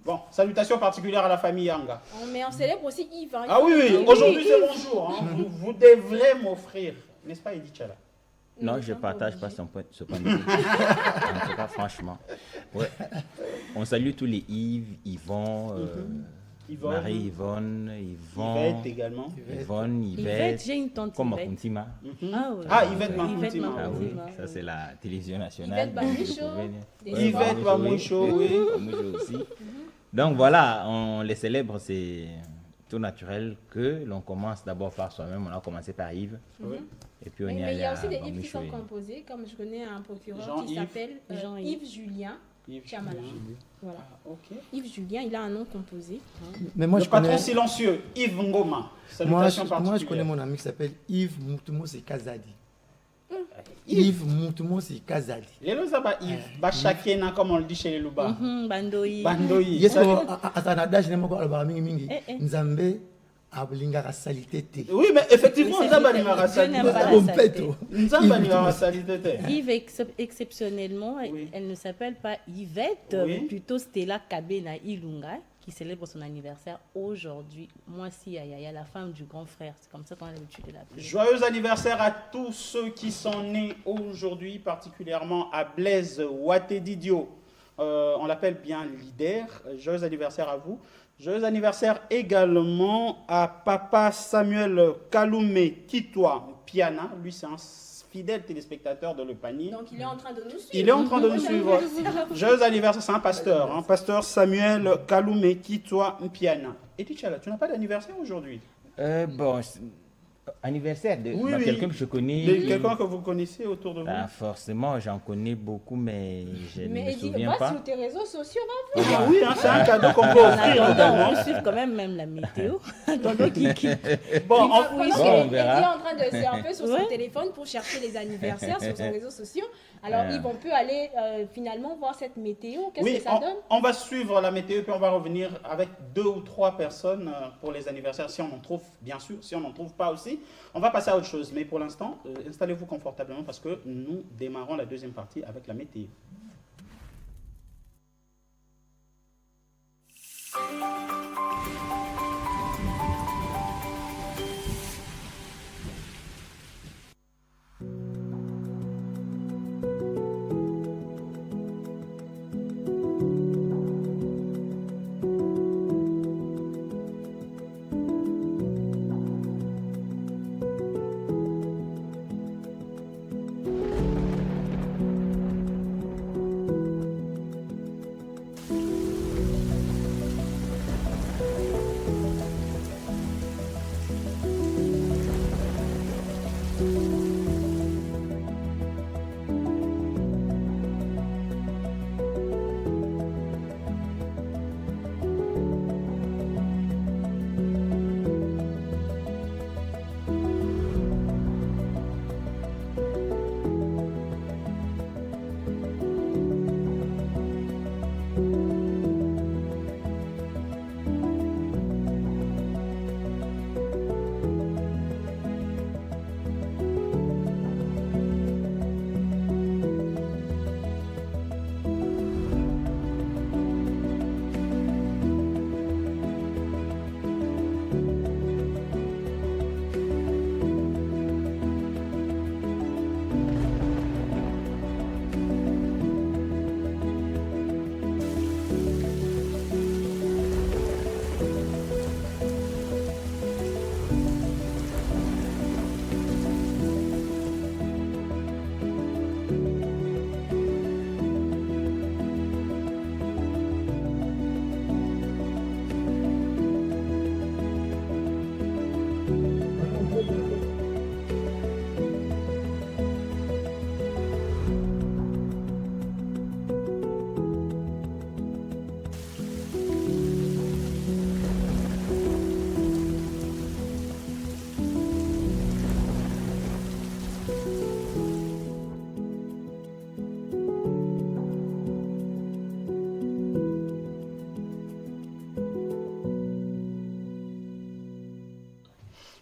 Bon, salutations particulières à la famille Yanga. Mais on célèbre aussi Yves. Hein. Ah oui, aujourd'hui c'est mon jour. Hein. Vous devrez m'offrir, n'est-ce pas, Edith Chala? Non, je ne partage pas ce point de vue. En tout cas, franchement. Ouais. On salue tous les Yves, Yvon, Marie-Yvonne, Yvon. Yvette également. Yvonne, Yvette, j'ai une tante comme Yvette. Makuntima. Yvette Makuntima. Ah oui, ça c'est la télévision nationale. Yvette Bamoucho. Yvette Bamoucho, oui. Bamoucho aussi. Donc voilà, on les célèbre, c'est tout naturel que l'on commence d'abord par soi-même. On a commencé par Yves. Et puis on mais il y a aussi des Yves qui sont composés, comme je connais un procureur qui s'appelle Yves Julien Chamala. Voilà. Yves Julien, il a un nom composé. Mais moi, le patron silencieux, Yves Ngoma. Moi, je connais mon ami qui s'appelle Yves Moutoumousi Kazadi. Yves Moutoumousi Kazadi. Les Lozaba Yves, Bachakena, comme on le dit chez les Louba. Bandoyi. Yes, à Sanada, je n'aime pas le mingi. Nzambe, Ablingara salité. Oui, mais effectivement, Dieu Nzamba n'aime n'aura pas salité. la saleté. Nzamba n'aura salité. Yves, exceptionnellement, elle ne s'appelle pas Yvette, mais plutôt Stella Kabena Ilunga, qui célèbre son anniversaire aujourd'hui. Moi, si, Yaya, la femme du grand frère. C'est comme ça qu'on a l'habitude de l'appeler. Joyeux anniversaire à tous ceux qui sont nés aujourd'hui, particulièrement à Blaise Ouattedidio. On l'appelle bien leader. Joyeux anniversaire à vous. Joyeux anniversaire également à Papa Samuel Kaloumé Kitwa Piana. Lui, c'est un fidèle téléspectateur de Le Panier. Donc, il est en train de nous suivre. Il est en train de nous suivre. Joyeux anniversaire, c'est un pasteur. Hein, pasteur Samuel Kaloumé Kitwa Piana. Et Tichala, tu n'as pas d'anniversaire aujourd'hui? Bon, anniversaire de oui. quelqu'un que je connais. Quelqu'un que vous connaissez autour de vous? Forcément, j'en connais beaucoup, mais je ne me souviens va pas. sur tes réseaux sociaux, va voir. Oui, hein, c'est un cadeau qu'on peut offrir. On peut suivre quand même la météo. Bon, on verra. Il est en train de surfer sur son téléphone pour chercher les anniversaires sur ses réseaux sociaux. Alors, Yves, on peut aller finalement voir cette météo. Qu'est-ce que ça donne? On va suivre la météo, puis on va revenir avec 2 ou 3 personnes pour les anniversaires, si on en trouve, bien sûr. Si on n'en trouve pas aussi, on va passer à autre chose. Mais pour l'instant, installez-vous confortablement parce que nous démarrons la deuxième partie avec la météo.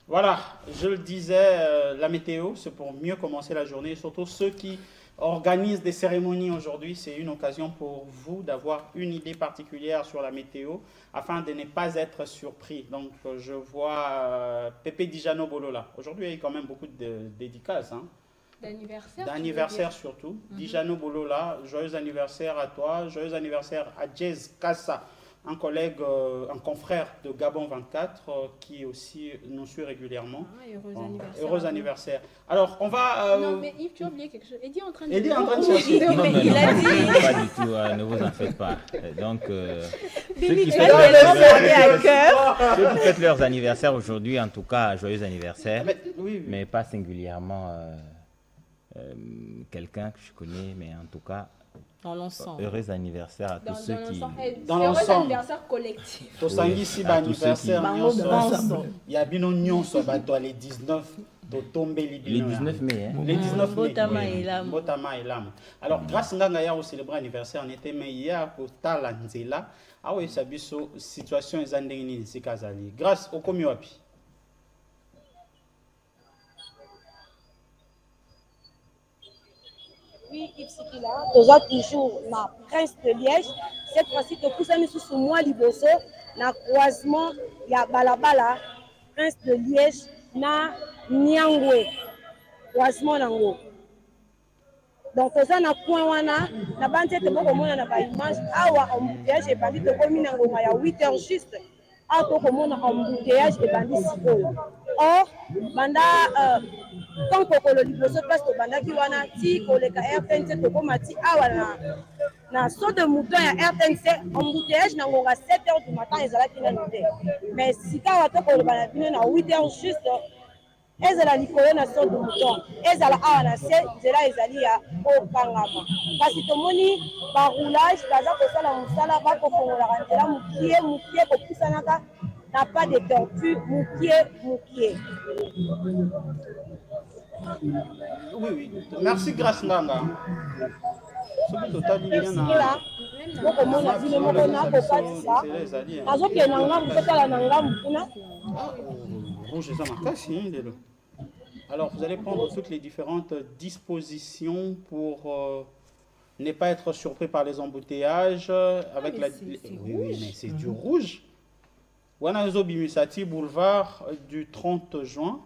Voilà, je le disais, la météo, c'est pour mieux commencer la journée. Et surtout ceux qui organisent des cérémonies aujourd'hui, c'est une occasion pour vous d'avoir une idée particulière sur la météo afin de ne pas être surpris. Donc, je vois Pépé Dijano Bolola. Aujourd'hui, il y a quand même beaucoup de dédicaces. Hein. D'anniversaire surtout. Dijano Bolola, joyeux anniversaire à toi. Joyeux anniversaire à Jez Kassa, un collègue, un confrère de Gabon 24 qui aussi nous suit régulièrement. Heureux anniversaire. Alors, on va... Non, mais Yves, tu as oublié quelque chose. Eddie est en train de... Eddie est en train de chercher. Non, mais il a dit... Pas du tout, ne vous en faites pas. Donc, ceux qui fêtent leurs anniversaires aujourd'hui, en tout cas, joyeux anniversaire. Mais pas singulièrement quelqu'un que je connais, mais en tout cas... Dans l'ensemble. Heureux anniversaire à tous ceux qui... Dans l'ensemble. Heureux anniversaire collectif. Tosangi si ba anniversaire nyonso. Ya bino nyonso ba to les 19 Les 19 mai. Hein? Les 19 mai. Botama et Lam. Botama et Lam. Alors, grâce à Nganga, on célèbre l'anniversaire, on était meilleur pour Talanzela. Ah oui, ça a situation est andengini si kazali. Grâce au Komioapi. Oui, Ipsikila, déjà toujours na Prince de Liège. Cette fois-ci, que vous avez mis sous moi Liboso, na croisement, il y a Balabala, Prince de Liège, na Nyangwe, croisement nango. Donc, ça na point wana, na bande te boko mona na ba image, awa embouteillage et bandit te komi nango ma ya 8 heures juste. A to komona embouteillage et bandit sikoyo. Or, banda quand kokolo liboso place to banda ki wana ti koleka RTNC to komati awa na saut de mouton ya RTNC embouteillage nango ga 7 heures du matin ezalaki na noté. Mais sika wa to koloba na bino na 8 heures juste ezala likolo na saut de mouton ezala awa na se nzela ezali ya okangama kasi tomoni baroulage baza kosala mosala bakofongolaka nzela mokie kopusanaka na pas de tortue mokie. Oui. Merci, Grâce Nganga. Alors, vous allez prendre toutes les différentes dispositions pour ne pas être surpris par les embouteillages. Avec la... Oui, mais c'est du rouge. Wanazo Bimisati, boulevard du 30 juin.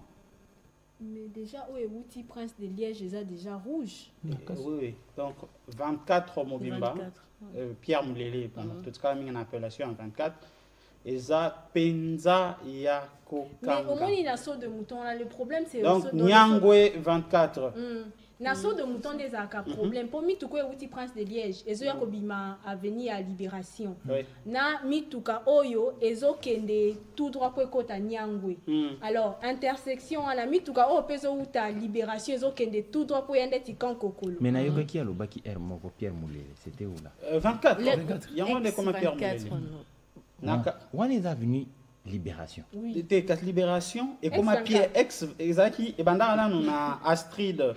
Mais déjà, où est Wouti, Prince de Liège, déjà rouge. Oui. Donc, 24 Mobimba, Pierre Moulélé, tout ce qu'on a mis en appellation en 24. Et ça, Penza Yako Kanga. Mais au moins, il y a un saut de mouton. Là, le problème, c'est... Donc, Nyangwe 24. Na saut de mouton des aka problème pour mituka Wouti Prince de Liège ezo ya kobima avenir à Libération na mituka oyo ezo kende tout droit pour kota Nyangwe alors intersection à la mituka o peso uta Libération ezo kende tout droit pour yende tikan kokolo mais na yoka ki alobaki R moko Pierre Moulele c'était où là 24 yamone comme Pierre Moulele on est venu Libération. Oui. C'était Libération et comme Pierre ex Ezaki et bandana on a Astrid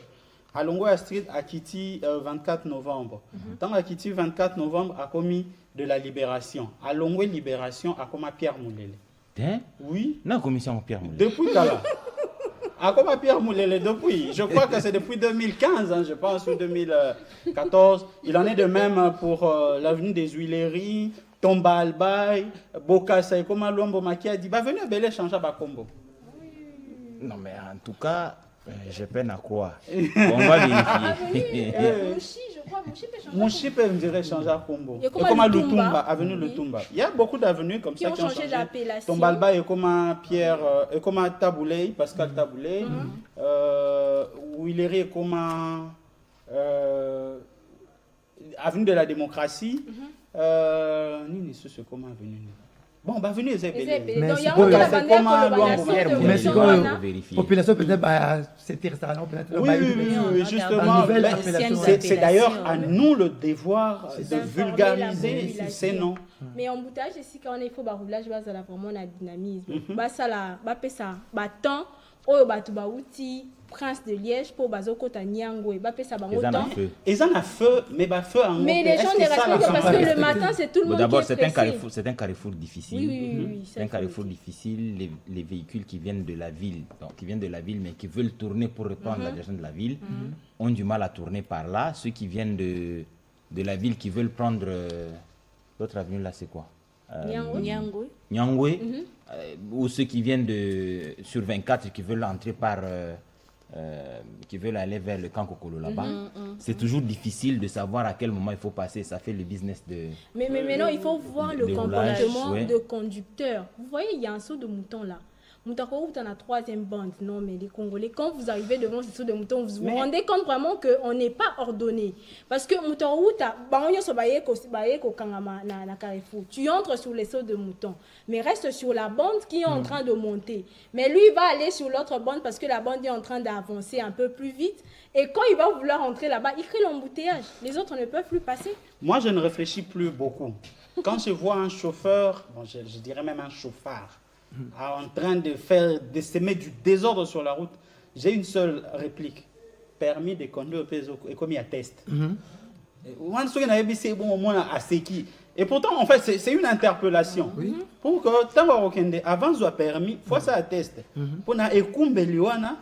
Alongo Astrid a quitté 24 novembre. Dans a quitté 24 novembre a commis de la Libération. Alongo Libération a commis Pierre Moulele. Hein? Oui. Non, commission Pierre Moulele. Depuis là. A commis Pierre Moulele depuis. Je crois que c'est depuis 2015, hein, je pense, ou 2014. Il en est de même pour l'avenue des Huileries, Tomba Albay, Bokassa et Koma Lombo Maki a dit bah venez à Belé changer à combo. Non mais en tout cas je peine à croire. On va vérifier. Mouchi peut me dire changer à combo. Et comme à Lutumba, avenue Lutumba. Il y a beaucoup d'avenues comme ça qui ont changé d'appellation. Tombalba et comme à Pierre, et comme à Taboulé, Pascal Taboulé, Huilery et comme à avenue de la démocratie. Nini c'est comment avenue. Bon, bah venez, Zébélé. Mais c'est quoi la population peut-être, c'était restaurant peut-être. Oui, justement. C'est d'ailleurs à nous le devoir de vulgariser ces noms. Mais en boutage, ici, quand il faut baroulage, bah, ça a vraiment un dynamisme. Bah, ça la, bah, ça, bah, temps, oh, bah, tout bah, outil. Prince de Liège pour Bazoko Nyangwe ba pesa bango temps et ça a feu mais ba feu en mais les gens ne respectent parce que le matin c'est tout le monde d'abord qui est c'est un carrefour difficile. Oui, c'est un carrefour difficile, les véhicules qui viennent de la ville mais qui veulent tourner pour reprendre la direction de la ville ont du mal à tourner par là. Ceux qui viennent de la ville qui veulent prendre l'autre avenue là c'est quoi? Nyangwe. Ou ceux qui viennent sur 24 qui veulent entrer par qui veulent aller vers le camp Kokolo là-bas. C'est toujours difficile de savoir à quel moment il faut passer. Ça fait le business de... Mais non, il faut voir le comportement de conducteur. Vous voyez, il y a un saut de mouton là. Moutako, vous êtes en troisième bande. Non, mais les Congolais, quand vous arrivez devant ce saut de mouton, vous vous rendez compte vraiment qu'on n'est pas ordonné. Parce que Moutako, tu entres sur les sauts de mouton, mais reste sur la bande qui est en train de monter. Mais lui, il va aller sur l'autre bande parce que la bande est en train d'avancer un peu plus vite. Et quand il va vouloir entrer là-bas, il crée l'embouteillage. Les autres ne peuvent plus passer. Moi, je ne réfléchis plus beaucoup. Quand je vois un chauffeur, bon, je dirais même un chauffard, en train de semer du désordre sur la route, J'ai une seule réplique. Permis de conduire au PSO et comme il y a test. Et pourtant, en fait, c'est une interpellation. Oui. Pour que, avant de permis, il faut ça atteste. Pour na ekumbe liwana,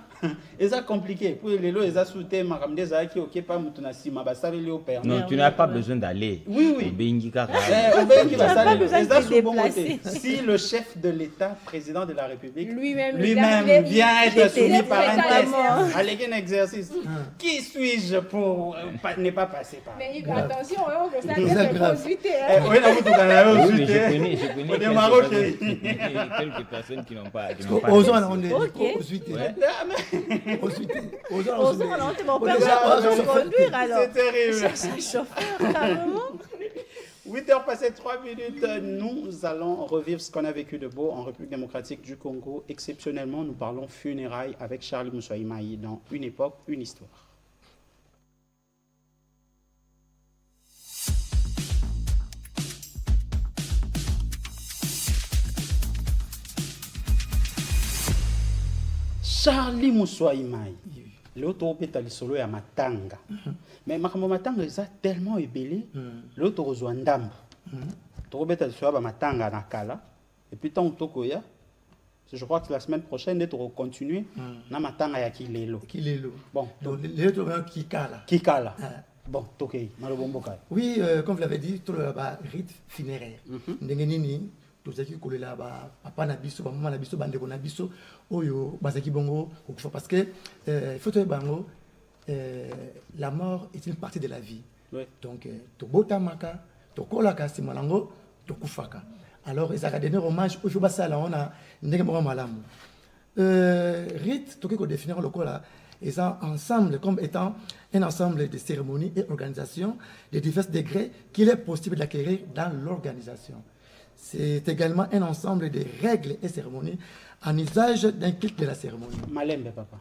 c'est compliqué. Pour les lots, ils ont sauté, madame des qui ok pas mutuna sima, bah ça les au permis. Non, tu n'as pas besoin d'aller. Oui, oui. Au Bengika. Si le chef de l'État, président de la République, lui-même vient être soumis par un test, allez un exercice. Qui suis-je pour ne pas passer par? Mais attention, on veut ça je connais quelques personnes qui n'ont pas. C'est terrible. 8h passées 3 minutes, nous allons revivre ce qu'on a vécu de beau en République démocratique du Congo. Exceptionnellement, nous parlons funérailles avec Charlie Moussoaïmaï dans Une époque, une histoire. Charlie Moussoaïmaï, l'autre est solo ya matanga. Mais makambo matanga est tellement ébélé, l'autre rejoint ndamba. L'autre est solo ya matanga na kala. Et puis tant tokoya, je crois que la semaine prochaine, nous allons continuer na matanga ya kilelo. Bon, donc l'autre qui kala. Qui kala. Bon, tokei, malobomboka. Oui, comme vous l'avez dit, tout le rite funéraire. Ndengenini. Tozaki kolela papa na biso maman na biso bandeko na biso oyo bazaki bongo parce que il faut te bango la mort est une partie de la vie. Oui. Donc to botamaka to kolaka simalango to kufaka. Alors ils ont donné hommage au jour basala on a ndenge mo malamu. Rite toki ko définir le kola ils ont ensemble comme étant un ensemble de cérémonies et organisations de divers degrés qu'il est possible d'acquérir dans l'organisation. C'est également un ensemble de règles et cérémonies en usage d'un culte de la cérémonie. Malembe papa.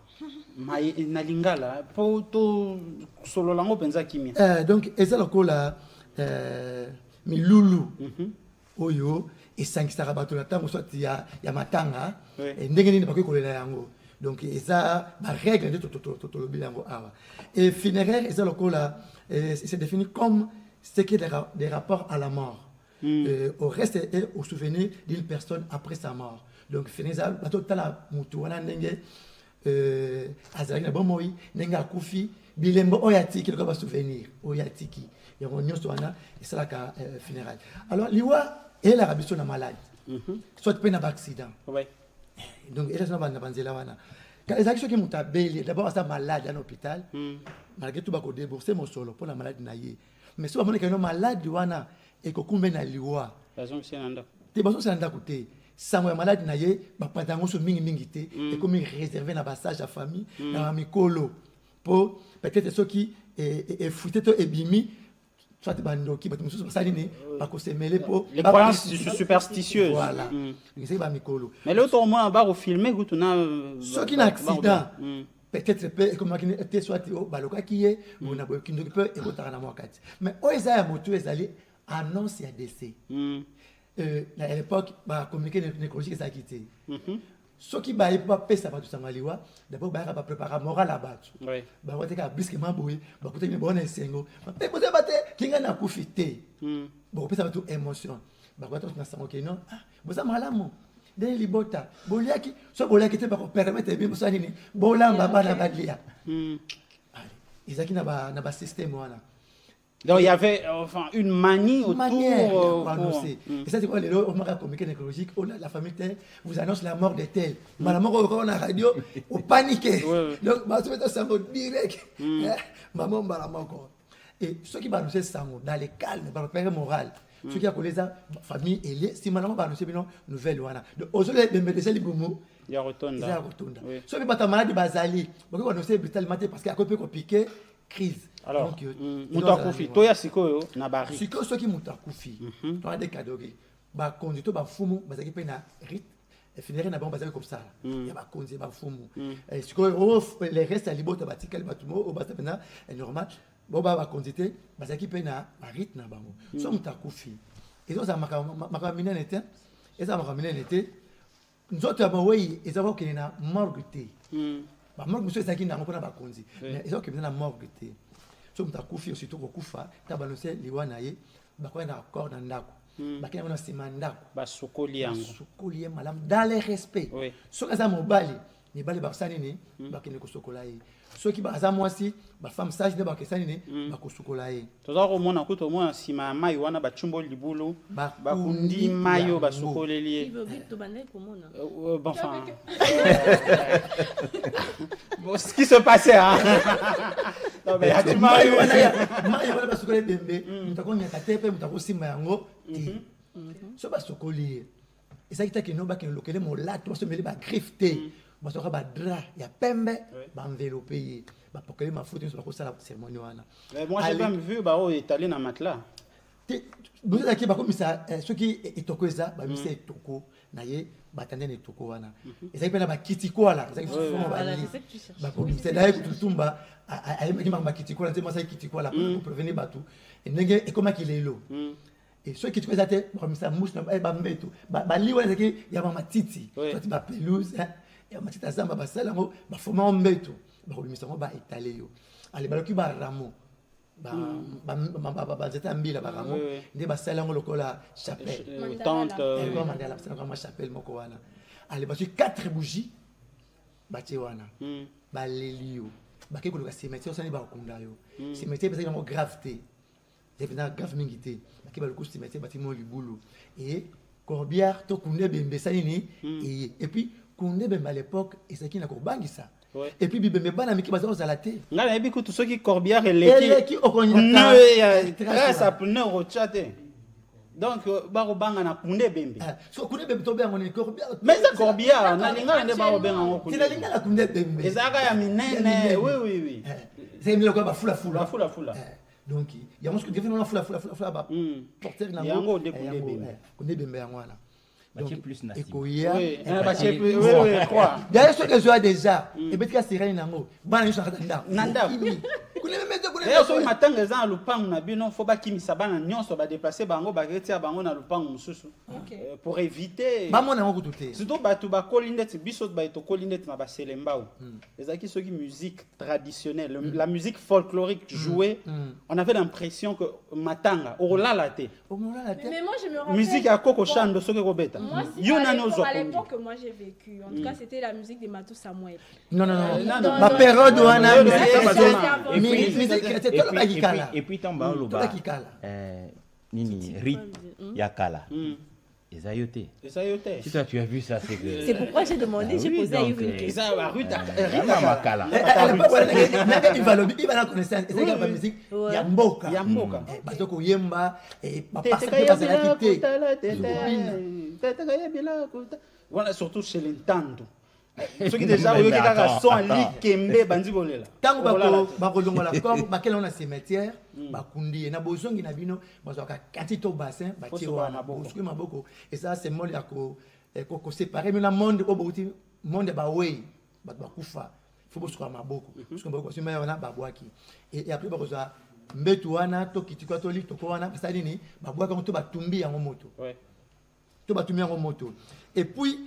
Na lingala poto solo lango penza kimi. Donc eza lokola milulu oyo esangisaka bato na ntango soit ya matanga ndenge nini bakoki kolela yango. Donc eza ba règle de totolobi yango awa. Et funéraire eza lokola c'est défini comme ce qui est des rapports à la mort. Au reste et au souvenir d'une personne après sa mort. Donc, finisa, bateau tala mutuana nenge, azalina bomoi, nenga kufi, bilembo oyatiki, le souvenir, oyatiki. Et on y soana, et c'est là qu'à funérailles. Alors, l'iwa est la rabition na malade. Soit peine d'accident. Donc, il est na banzela wana. Quand les actions qui m'ont tabellé, d'abord, ça malade à l'hôpital, malgré tout, bako débourser mon solo pour la maladie naïe. Mais si on a un malade, wana, et que kumbe na liwa bazon senanda te bazon senanda côté sango ya malade na ye ba pantango so mingi te et comme réservé na passage à famille na mikolo pour peut-être ceux qui est fouté to ebimi soit bandoki ba mususu basali ne ba ko se mêler pour les croyances superstitieuses. Voilà c'est ba mikolo mais l'autre au moins ba au filmer gutuna ceux qui na accident peut-être peut comme qui était soit baloka qui est on a beaucoup qui peut et kotara na mwakati mais oeza ya moto ezali annonce à décès. À l'époque, bah communiquer nécrologique ça quitté. Ce qui va pas passer par tout ça maliwa, d'abord bah va préparer moral à battre. Oui. Bah on était brusquement boui, bah côté une bonne sengo. Bah peut poser battre, kinga na kufité. Bon peut ça tout émotion. Bah quoi tout na sango non. Ah, vous ça malamu. Dès libota, boliaki, so boliaki te ba permettre bien ça nini. Bolamba ba na baglia. Ils na ba système voilà. Donc il y avait enfin une manie autour pour annoncer. Et ça c'est quoi les on m'a communiqué nécrologique, la famille telle vous annonce la mort de tel. Maman on a radio, on paniquait. Donc bah tu mets ça direct. Maman bah la encore. Et ceux qui annoncer ça dans les calmes, dans le père moral. Ceux qui a collé ça famille et si maman va annoncer bien nouvelle voilà. Donc aujourd'hui les médecins libomo il y a retourne. Ceux qui pas malade bazali, beaucoup annoncer brutalement parce qu'il y a peu compliqué crise. Alors, mutakufi, toya sikoyo na bari. Sikoyo soki mutakufi. Toi des cadeaux. Ba kondito ba fumu, ba zaki pe na rite. Et finir na bon bazaki comme ça. Il y a ba konzi ba fumu. Et sikoyo les restes à libota ba tikal batumo au basta pena est normal. Bon ba kondité, ba zaki pe na rite na bango. So mutakufi. Et ça makamina n'était. Et ça makamina n'était. Nous autres ba oui, ils avaient qu'il na morguité. ba morgue monsieur ezaki na ngoko na bakonzi mais ils ont que na morgue te so muta kufi surtout ko kufa ta balonse liwa na ye ba ko na accord na ndako ba kina na sima ndako ba sokoli yango sokoli malam dans le respect so kaza mobali ni bali ba sani ni ba kine ko sokola ye so ki ba za mwasi ba femme sage de ba ke sani ni ba ko sokola ye toza ko mona kuto mona sima mai wana ba chumbo libulu ba kundi mayo ba sokoleli ye bon enfin bon ce qui se passait hein non mais ya mayo wana ba sokoleli bembe mutako nyaka tepe mutako sima yango ti so ba sokoli ye ezaki ke no ba ke lokele mo lato so meli ba grifte basoka ba dra ya pembe ba enveloppé ye ba pokele ma photo sur la cérémonie wana moi j'ai pas vu ba étalé na matelas vous êtes ba comme ça ceux qui etoko eza ba misa etoko na ye ba tandene etoko wana ezaki pena ba kitiko wala ezaki souvent ba comme c'est d'ailleurs tutumba ayemaki ba kitiko wala tellement ça kitiko wala pour prévenir batu ndenge e comment qu'il est lo et ceux qui te faisaient ba misa mouche na ba mbeto ba liwa ezaki ya ba matiti soit ba pelouse et matita zamba basala ngo ba foma mbeto ba ko bimisa ngo ba étaler yo ale baloki ba ramo ba zeta mbila ba ramo nde basala ngo lokola chapelle tante ko mandala basala ngo chapelle moko wana ale ba 4 bougies ba ti wana ba lelio ba ke ko loka cimetière osani ba kunda yo cimetière parce que ngo gravité devina grave mingité ba ke ba loka cimetière ba ti mo libulu et corbière to kunde bembe sani ni et puis Koundé ben à l'époque et c'est qui n'a ça et puis bibembe bana miki baza ozala te ngala yebi kutu soki corbière eleki okonyaka ça pneu rochate donc baro banga na Koundé bembe so Koundé bembe to benga ni corbière mais ça corbière na linga nde baro benga ngo Koundé linga la Koundé bembe ezaka ya minene oui c'est mieux quoi ba fula donc il y a moi ce que devenu la fula ba porter na yango de Koundé bembe yango wana donc plus na Ekoya oui crois d'ailleurs ce que je vois déjà et betika sirene nango bana nyusa nanda d'ailleurs so matanga za lupangu na bino faut ba kimisa bana nyonso ba déplacer bango ba retia bango na lupangu mususu pour éviter ba mona ngo kututé surtout batu ba kolindeti biso ba to kolindeti na ba selembao ezaki soki musique traditionnelle la musique folklorique jouée on avait l'impression que matanga olala te mais moi je me rappelle musique ya Koko Chando soki kobeta moi à l'époque que moi j'ai vécu en tout cas c'était la musique de Matou Samuel non ma période wana et puis tamba loba nini rit yakala Esayote. Si toi tu as vu ça, c'est que... C'est pourquoi j'ai demandé, j'ai posé à Yves une question. Rita Makala. Il va la connaissance. C'est la musique. Yamboka. Bazoko Yemba. Et papa, voilà, surtout chez les Tando. Ceux qui déjà ont eu un son likembe bandi bolela. Tango bakolongola comme bakela on a cimetière bakundi na bozongi na bino bazoka katito bassin bati wana bosukui maboko et ça c'est mole ya ko séparer mais la monde ko bouti monde ba way bakufa faut bosuka maboko parce que maboko sima wana babwaki et après bakoza mbetu wana to kitiko to li to ko wana ça nini babwaka to batumbi yango moto to batumbi yango moto et puis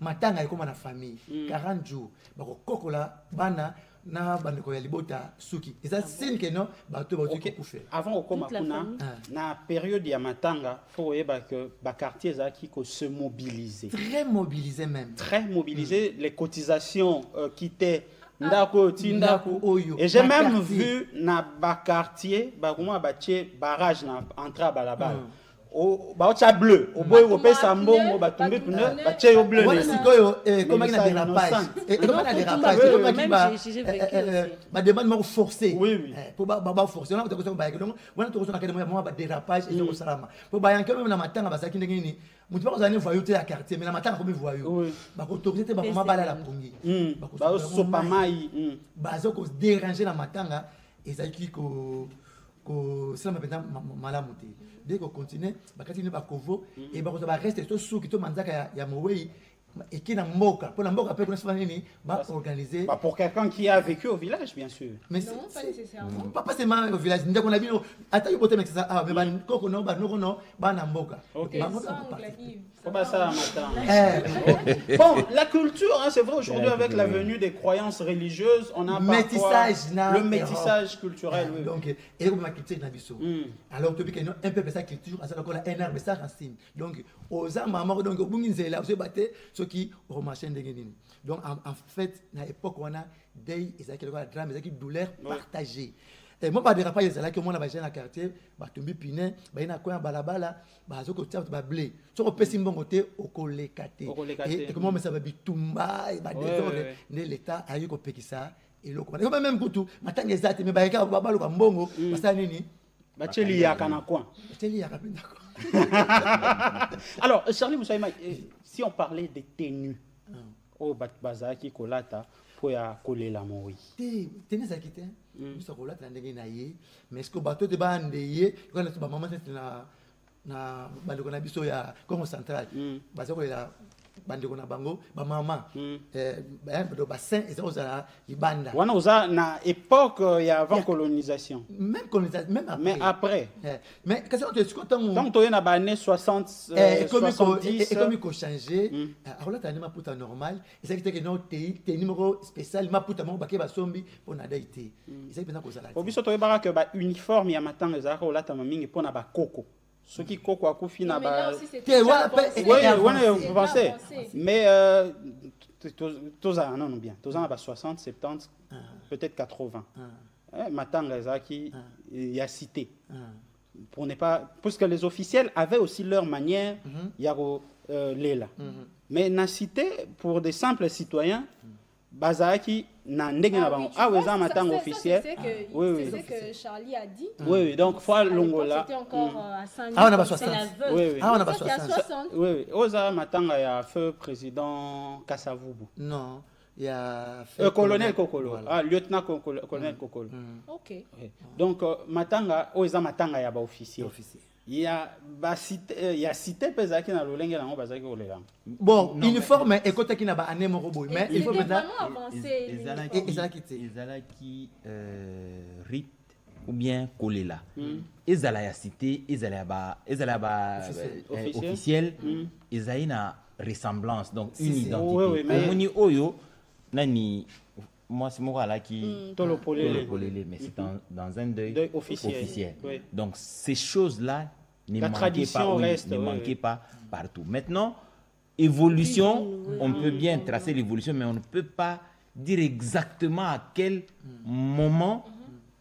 matanga ekoma na famille 40 jours bako kokola bana na bandeko ya libota suki eza signe que non bato ba okay. Avant okoma kuna na période ya matanga faut yeba que ba quartier za qui ko se mobiliser très mobilisé même très mobilisé les cotisations quittaient ndako tindako et j'ai même vu na ba quartier ba comment batie barrage na entrée balabala au baocha bleu au boy au pesa mbongo batumbe tuna bache au bleu voilà sikoyo comment il a dérapage et comment il a dérapage comment qui ba demande moi forcer pour ba forcer on a ko ba donc on to ko na kademo moi ba dérapage et ko salama pour ba yanke même na matanga basaki ndenge ni mutu ba ko zani voyou te ya quartier mais na matanga ko me voyou ba ko autorité te ba ko mabala la pongi ba ko sopa mai ba zo ko déranger na matanga et ça qui ko ça m'a pendant malamu te dès qu'on continue bakati ne bakovo et ba reste to suki to manzaka ya mowei et qui n'a mboka pour la mboka peut va organiser pour quelqu'un qui a vécu au village bien sûr mais non pas nécessairement pas seulement au village ndeko na bino ata yobote mais ça ah mais ban koko no ba no no ba na mboka faut pas ça bon la culture hein, c'est vrai aujourd'hui avec la venue des croyances religieuses on a le métissage culturel donc et ma culture na biso alors to bi que un peu ça culture ça ko la énerve ça racine donc aux amama donc bungi nzela se baté ce qui remarché ndenge nini donc en fait na époque on a des ezaki le drame ezaki douleur partagée et moi pas de rapport ezala que moi na ba jeune na quartier ba tombi pine ba ina ko balabala ba zo ko tia ba blé so ko pesi mbongo te okolekate et comment ça va bitumba et ba désordre ne l'état ayi ko pekisa et loko ba même kutu matanga ezate me ba yaka ba baluka mbongo basa nini ba cheli ya kana coin cheli ya kapenda ko. Alors, Charlie Moussaïma, si on parlait des tenues, au Bazaki Kolata, pour ya kolela moi. Tenues ça quitté. Nous sommes kolata ndenge na ye, mais est-ce que bateau de bande ye, quand la maman c'est na bandeko na biso ya Congo central. Bazako la bandeko na bango, ba maman ba saint et ça za ibanda. Wana oza na époque ya avant colonisation. Même colonisation, même après. Mais après. Mais qu'est-ce que tu comptes donc tu es na ba année 60 70 et comme il faut changer, alors là tu as une maputa normal, et ça qui que non t'es numéro spécial maputa mo baké ba sombi pour na daité. Et ça pena ko sala. Obiso to yebara que ba uniforme ya matanga ezaka là ta mamingi pour na ba koko. Ce qui coco a couffé n'a pas. Mais tous non bien. Tous en 60, 70, peut-être 80. Matanga Zaki, il y a cité. Pour ne pas, parce que les officiels avaient aussi leur manière. Il y a Léla. Mais na cité pour des simples citoyens. Bazaki na ndengena bango ah weza matanga officiel oui c'est ce que Charlie a dit oui donc fois longola c'était encore à 100 on a pas 60 oui on a pas 60 oui oza matanga ya feu président Kasavubu non il y a colonel Kokolo ah lieutenant colonel Kokolo OK donc matanga oza matanga ya ba officiel il y a cité pesaki na lolenge na bazaki kolela bon uniforme et côté qui na ba ané moko boy mais il faut maintenant avancer ezalaki rite ou bien kolela ezala ya cité ezala ba officiel ezali na ressemblance donc une identité moni oyo nani moi c'est moi là qui tolopolele mais c'est dans un deuil officiel. Donc ces choses là ne manquaient pas partout. Maintenant évolution, on peut bien tracer l'évolution mais on ne peut pas dire exactement à quel moment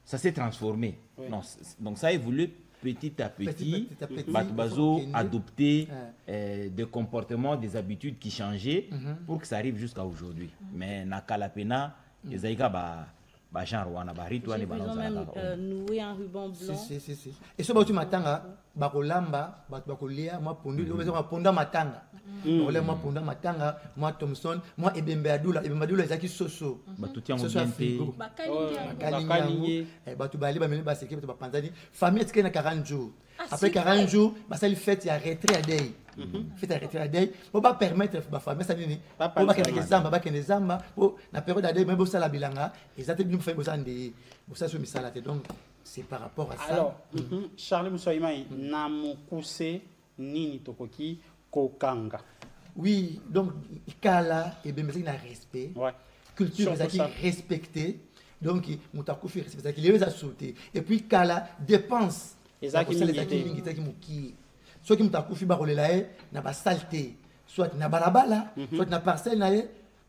ça s'est transformé. Non, donc ça a évolué petit à petit. Batubazo adopter des comportements, des habitudes qui changeaient pour que ça arrive jusqu'à aujourd'hui. Mais Nakalapena Ezaïka ba genre wana ba rite wana balance même noué un ruban blanc si et ce batu matanga ba kolamba ba kolia moi pondu le besoin ponda matanga ole moi ponda matanga moi Thompson moi Ebembe Adula ezaki soso ba tuti yango bien ba kalingi ba tu bali ba meni ba sécurité ba panzani famille est na 40 jours après 40 jours ba ça fête ya retrait à day fête à retrait à day pour pas permettre ba famille ça nini pour ba kena zamba ba kena zamba pour na période à day même ça la bilanga exactement nous fait besoin de ça sur misala donc c'est par rapport à ça alors Charlie Moussaïma na mukuse nini tokoki kokanga oui donc kala et bien mais il a respect culture qui respecté donc mutakufi respecté qui les a sauté et puis kala dépense ezaki mingi soit qui mutakufi ba kolela na ba saleté soit na balabala soit na parcelle na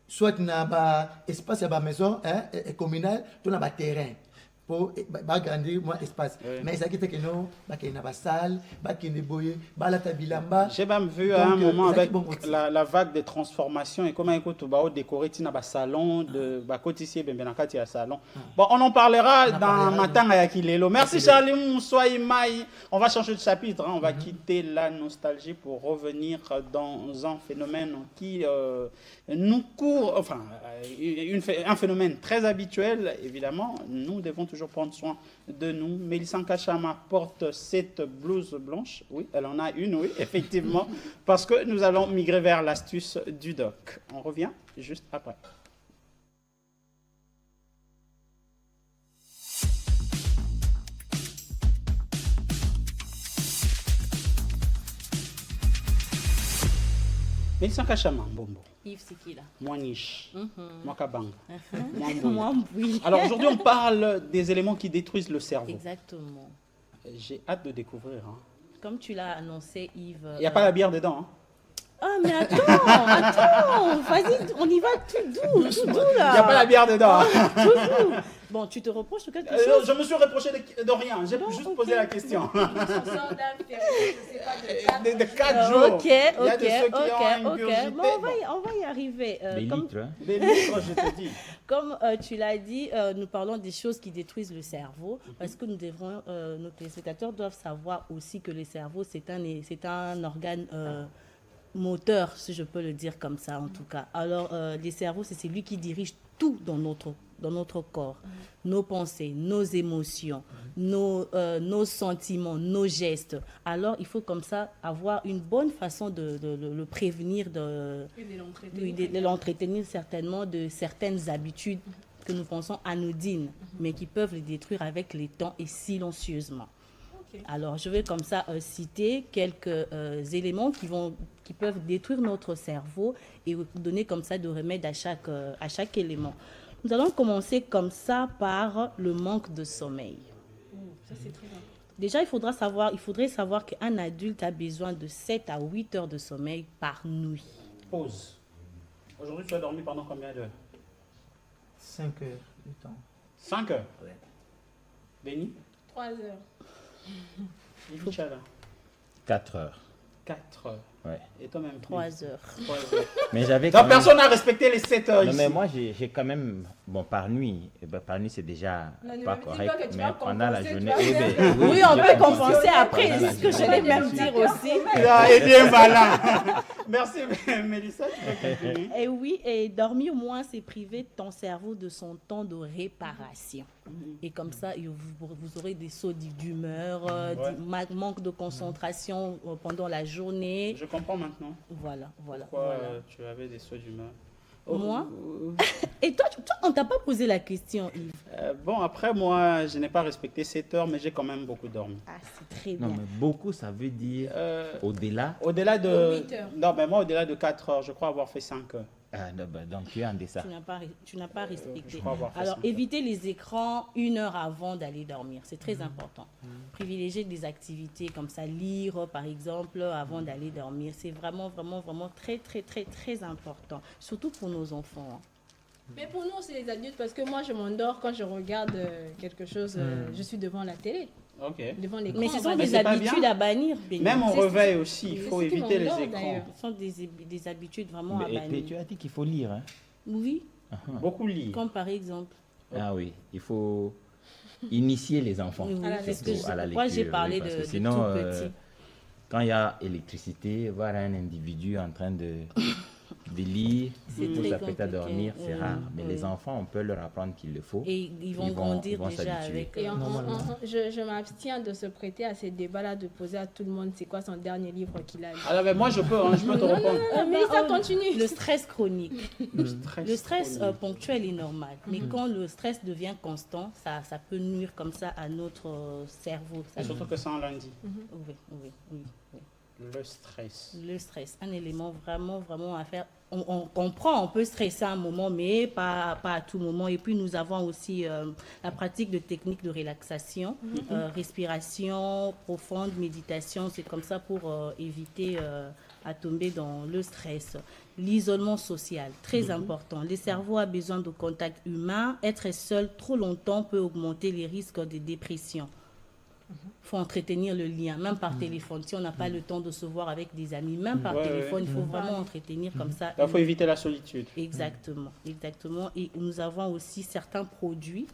soit na ba espace ya ba maison communale to na ba terrain pour agrandir moins espace mais ça qui fait que nous na ba salle ne boye la tabilamba j'ai même vu à un moment avec la vague de transformation et comment écoute ba décorer tina ba salon de ba cotissier ben na kati ya salon bon on en parlera dans matanga ya kilelo merci Charlie Moussaïma on va changer de chapitre on va quitter la nostalgie pour revenir dans un phénomène qui nous court enfin un phénomène très habituel, évidemment. Nous devons toujours prendre soin de nous. Mélissa Nkachama porte cette blouse blanche. Oui, elle en a une, oui, effectivement, parce que nous allons migrer vers l'astuce du doc. On revient juste après. Mélissa Nkachama, Mbombo. Yves Sikila. Moiniche. Mwakabanga. Mwambouille. Alors aujourd'hui, on parle des éléments qui détruisent le cerveau. Exactement. J'ai hâte de découvrir. Hein. Comme tu l'as annoncé, Yves. Il n'y a pas la bière dedans. Hein. Ah, mais attends, vas-y, on y va tout doux là. Il n'y a pas la bière dedans. Tout doux. Bon, tu te reproches de quelque chose? Je me suis reproché de rien, j'ai juste posé la question. De 4 jours. Ok. Bon, on va y arriver. Des litres. Des litres, je te dis. Comme tu l'as dit, nous parlons des choses qui détruisent le cerveau, parce que nos téléspectateurs doivent savoir aussi que le cerveau, c'est un organe moteur, si je peux le dire comme ça en tout cas. Alors, le cerveau, c'est celui qui dirige tout dans notre corps. Nos pensées, nos émotions, nos sentiments, nos gestes. Alors, il faut comme ça avoir une bonne façon de le prévenir, de l'entretenir certainement de certaines habitudes que nous pensons anodines, mais qui peuvent les détruire avec le temps et silencieusement. Alors, je vais comme ça citer quelques éléments qui peuvent détruire notre cerveau et vous donner comme ça de remèdes à chaque élément. Nous allons commencer comme ça par le manque de sommeil. Ça, c'est très important. Déjà, il faudrait savoir qu'un adulte a besoin de 7 à 8 heures de sommeil par nuit. Pause. Aujourd'hui, tu as dormi pendant combien d'heures? 5 heures du temps. 5 heures? Oui. Béni? 3 heures. 4 heures. 4 heures. Ouais. Et toi-même 3 heures. 3 heures. Mais j'avais donc personne n'a respecté les 7 heures non, ici. mais moi j'ai quand même, bon par nuit, par nuit c'est déjà pas correct, mais pendant la journée... oui, on peut compenser après, c'est ce que je vais même dire aussi. Et bien malin. Merci Mélissa, tu peux continuer. Et oui, et dormir moins, c'est priver ton cerveau de son temps de réparation. Et comme ça, vous aurez des sauts d'humeur, manque de concentration pendant la journée. Je comprends maintenant. Voilà. Pourquoi tu avais des sauts d'humeur? Moi? Et toi, on ne t'a pas posé la question, Yves. Bon, après, moi, je n'ai pas respecté 7 heures, mais j'ai quand même beaucoup dormi. Ah, c'est très bien. Non, mais beaucoup, ça veut dire au-delà? Au-delà de... 8 heures. Non, mais moi, au-delà de 4 heures, je crois avoir fait 5 heures. Ah, donc tu es en deçà. Tu n'as pas respecté. Alors, évitez les écrans 1 heure avant d'aller dormir. C'est très important. Privilégier des activités comme ça, lire par exemple avant d'aller dormir. C'est vraiment très, très, très, très important. Surtout pour nos enfants. Mais pour nous, c'est les adultes, parce que moi, je m'endors quand je regarde quelque chose, je suis devant la télé. Devant l'écran. Mais ce sont des habitudes à bannir. Même au réveil aussi, il faut éviter les écrans. Ce sont des habitudes vraiment à bannir. Mais tu as dit qu'il faut lire, hein? Oui. Beaucoup lire. Comme par exemple. Ah oui, il faut initier les enfants à la lecture. Moi, j'ai parlé parce de que sinon, tout petit. Quand il y a électricité, voir un individu en train de lire, pour s'apprêter à dormir, c'est rare. Mais les enfants, on peut leur apprendre qu'il le faut. Et ils vont grandir déjà avec... Et je m'abstiens de se prêter à ces débats-là, de poser à tout le monde c'est quoi son dernier livre qu'il a lu. Alors, mais moi, je peux te répondre. Mais ça continue. Le stress chronique. Le stress ponctuel est normal. Mais quand le stress devient constant, ça peut nuire comme ça à notre cerveau. Surtout que ça en lundi. Oui. Le stress, un élément vraiment à faire. On comprend, on peut stresser un moment, mais pas à tout moment. Et puis nous avons aussi la pratique de techniques de relaxation, respiration profonde, méditation. C'est comme ça pour éviter à tomber dans le stress. L'isolement social, très important. Le cerveau a besoin de contact humain. Être seul trop longtemps peut augmenter les risques de dépression. Il faut entretenir le lien, même par téléphone. Si on n'a pas le temps de se voir avec des amis, même par téléphone, il faut vraiment entretenir comme ça. Il faut éviter la solitude. Exactement. Et nous avons aussi certains produits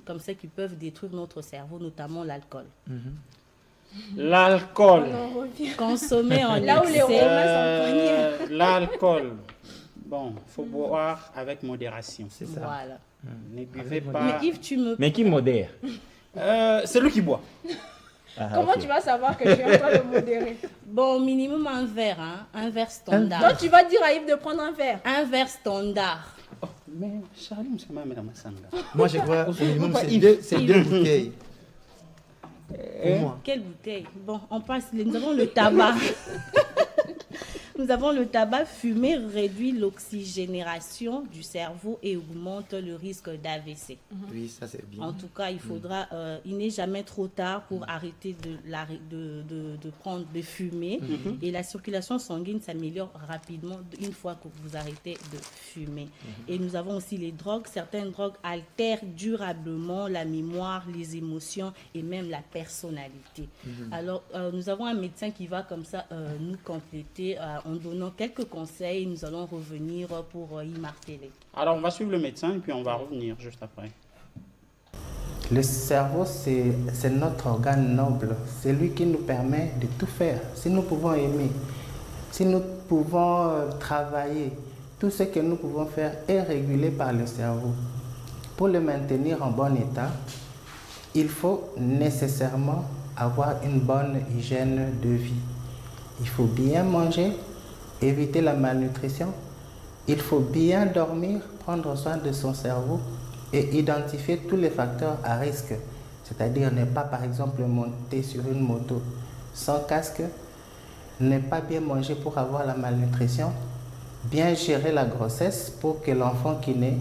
comme ça qui peuvent détruire notre cerveau, notamment l'alcool. L'alcool. Consommer en là où les excès. L'alcool. Bon, il faut boire avec modération. C'est ça. Voilà. Ne buvez pas. Mais Yves, tu me... Mais qui modère? C'est lui qui boit. Comment tu vas savoir que je suis en train de modérer? Bon, minimum un verre, hein? Un verre standard. Donc tu vas dire à Yves de prendre un verre. Un verre standard. Oh, mais Charlie, c'est ma mère, moi, je crois au minimum, c'est deux bouteilles. Pour moi. Quelle bouteille? Bon, on passe. Nous avons le tabac. Nous avons le tabac fumé réduit l'oxygénération du cerveau et augmente le risque d'AVC. Oui, ça c'est bien. En tout cas, il faudra, il n'est jamais trop tard pour arrêter de fumer. Et la circulation sanguine s'améliore rapidement une fois que vous arrêtez de fumer. Et nous avons aussi les drogues. Certaines drogues altèrent durablement la mémoire, les émotions et même la personnalité. Alors, nous avons un médecin qui va comme ça nous compléter en donnant quelques conseils. Nous allons revenir pour y marteler. Alors, on va suivre le médecin et puis on va revenir juste après. Le cerveau, c'est notre organe noble. C'est lui qui nous permet de tout faire. Si nous pouvons aimer, si nous pouvons travailler, tout ce que nous pouvons faire est régulé par le cerveau. Pour le maintenir en bon état, il faut nécessairement avoir une bonne hygiène de vie. Il faut bien manger, éviter la malnutrition. Il faut bien dormir, prendre soin de son cerveau et identifier tous les facteurs à risque. C'est-à-dire ne pas, par exemple, monter sur une moto sans casque, ne pas bien manger pour avoir la malnutrition, bien gérer la grossesse pour que l'enfant qui naît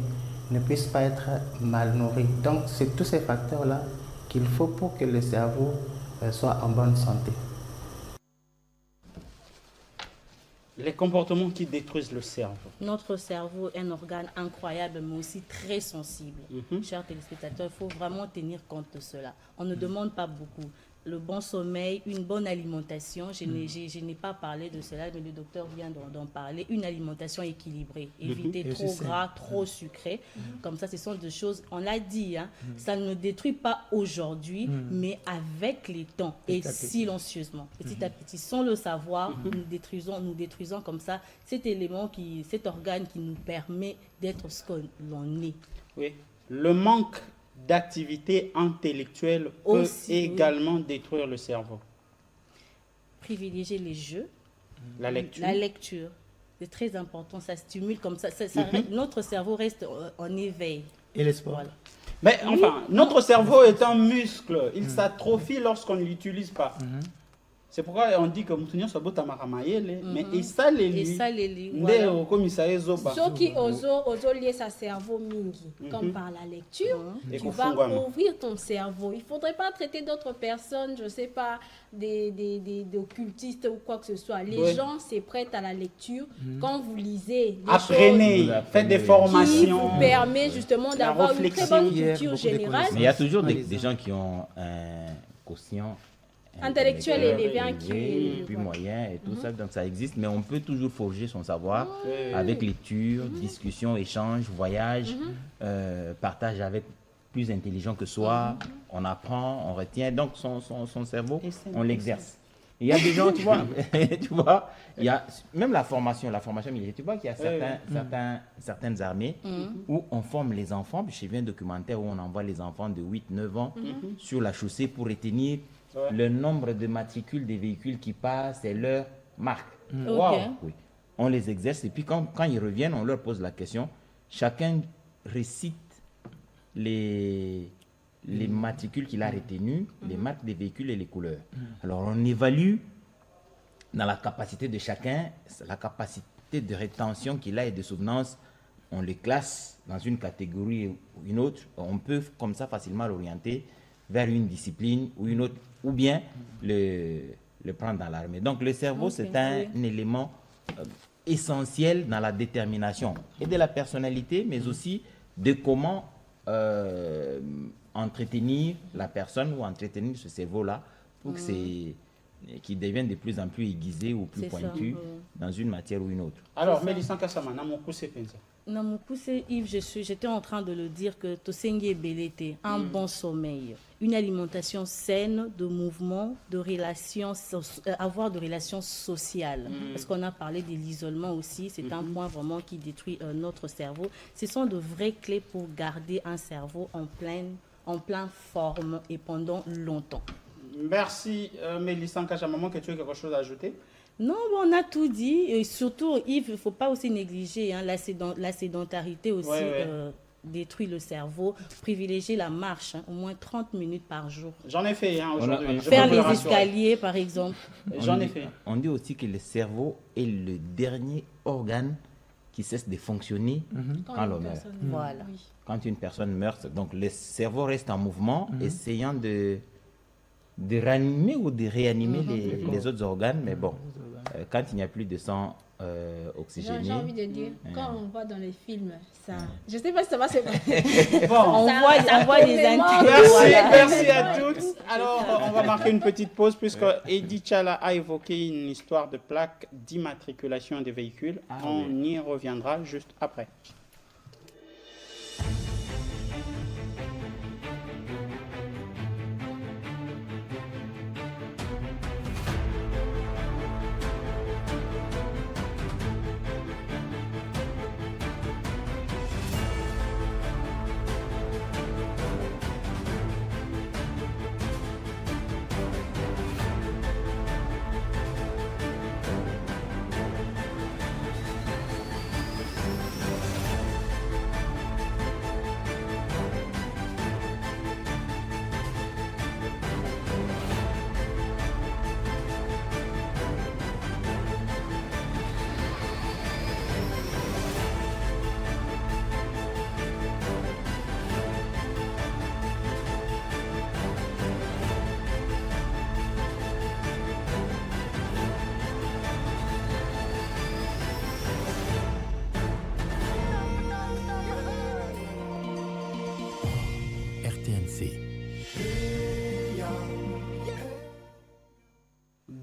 ne puisse pas être mal nourri. Donc, c'est tous ces facteurs-là qu'il faut pour que le cerveau soit en bonne santé. Les comportements qui détruisent le cerveau. Notre cerveau est un organe incroyable, mais aussi très sensible. Chers téléspectateurs, il faut vraiment tenir compte de cela. On ne demande pas beaucoup. Le bon sommeil, une bonne alimentation, je n'ai pas parlé de cela, mais le docteur vient d'en parler, une alimentation équilibrée, éviter trop gras, trop sucré, comme ça ce sont des choses, on l'a dit, hein, ça ne détruit pas aujourd'hui, mais avec les temps et silencieusement, petit à petit, sans le savoir, nous détruisons comme ça cet élément, cet organe qui nous permet d'être ce que l'on est. Oui, le manque d'activité intellectuelle peut également détruire le cerveau. Privilégier les jeux, la lecture. La lecture, c'est très important, ça stimule comme ça, notre cerveau reste en éveil. Et les sports. Voilà. Mais enfin, notre cerveau est un muscle, il s'atrophie lorsqu'on ne l'utilise pas. C'est pourquoi on dit que Moutounion Sabot Tamaramayele, mais il s'allélie. Voilà. Ceux qui osent lier sa cerveau mingi, comme par la lecture, tu vas ouvrir ton cerveau. Il ne faudrait pas traiter d'autres personnes, je ne sais pas, des occultistes ou quoi que ce soit. Les gens se prêtent à la lecture. Quand vous lisez, apprenez, faites des formations. Qui vous permet justement d'avoir une très bonne culture générale. Mais il y a toujours des gens qui ont un quotient intellectuel élevé, et puis moyen et tout ça, donc ça existe, mais on peut toujours forger son savoir avec lecture, discussion, échange, voyage, partage avec plus intelligent que soi, on apprend, on retient, donc son cerveau, on l'exerce. Il y a des gens, tu vois, il y a même la formation militaire, tu vois qu'il y a certaines armées où on forme les enfants, puis j'ai vu un documentaire où on envoie les enfants de 8-9 ans sur la chaussée pour retenir le nombre de matricules des véhicules qui passent et leur marque. Wow. Oui. On les exerce et puis quand ils reviennent, on leur pose la question. Chacun récite les matricules qu'il a retenus, les marques des véhicules et les couleurs. Alors on évalue dans la capacité de chacun, la capacité de rétention qu'il a et de souvenance. On les classe dans une catégorie ou une autre. On peut comme ça facilement l'orienter vers une discipline ou une autre, ou bien le prendre dans l'armée. Donc le cerveau, c'est un élément essentiel dans la détermination et de la personnalité, mais aussi de comment entretenir la personne ou entretenir ce cerveau-là pour qu'il devienne de plus en plus aiguisé ou plus pointu dans une matière ou une autre. Alors, Mélissa Kassamana, mon coup c'est pensé. Namukuse, Yves, j'étais en train de le dire que Tosengi Belete, un bon sommeil, une alimentation saine, de mouvement, de relations, avoir de relations sociales. Parce qu'on a parlé de l'isolement aussi, c'est un point vraiment qui détruit notre cerveau. Ce sont de vraies clés pour garder un cerveau en pleine forme et pendant longtemps. Merci Mélissa Nkachamaman, que tu as quelque chose à ajouter? Non, on a tout dit. Et surtout, Yves, il ne faut pas aussi négliger la sédentarité aussi. Détruit le cerveau. Privilégier la marche, au moins 30 minutes par jour. J'en ai fait aujourd'hui. Faire les escaliers, par exemple. J'en ai fait. On dit aussi que le cerveau est le dernier organe qui cesse de fonctionner quand l'on meurt. Voilà. Quand une personne meurt, donc le cerveau reste en mouvement, essayant de ranimer ou de réanimer les autres organes, mais bon, quand il n'y a plus de sang oxygéné... J'ai envie de dire, quand on voit dans les films, ça... Je ne sais pas si ça va se passer. On voit des Merci à toutes. Alors, on va marquer une petite pause puisque Eddie Chala a évoqué une histoire de plaque d'immatriculation des véhicules. On y reviendra juste après.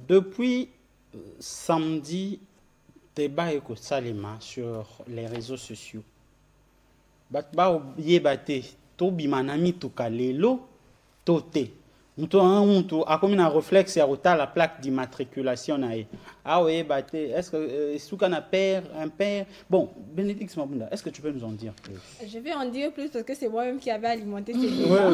Depuis samedi, débat est Salema sur les réseaux sociaux. Batba yebate to bimanami tukalelo tote. Muto a comme un réflexe à la plaque d'immatriculation. Ah oui, est-ce que Soukana père, un père? Bon, Bénédicte Mabunda, est-ce que tu peux nous en dire plus? Je vais en dire plus parce que c'est moi-même qui avais alimenté ces débats.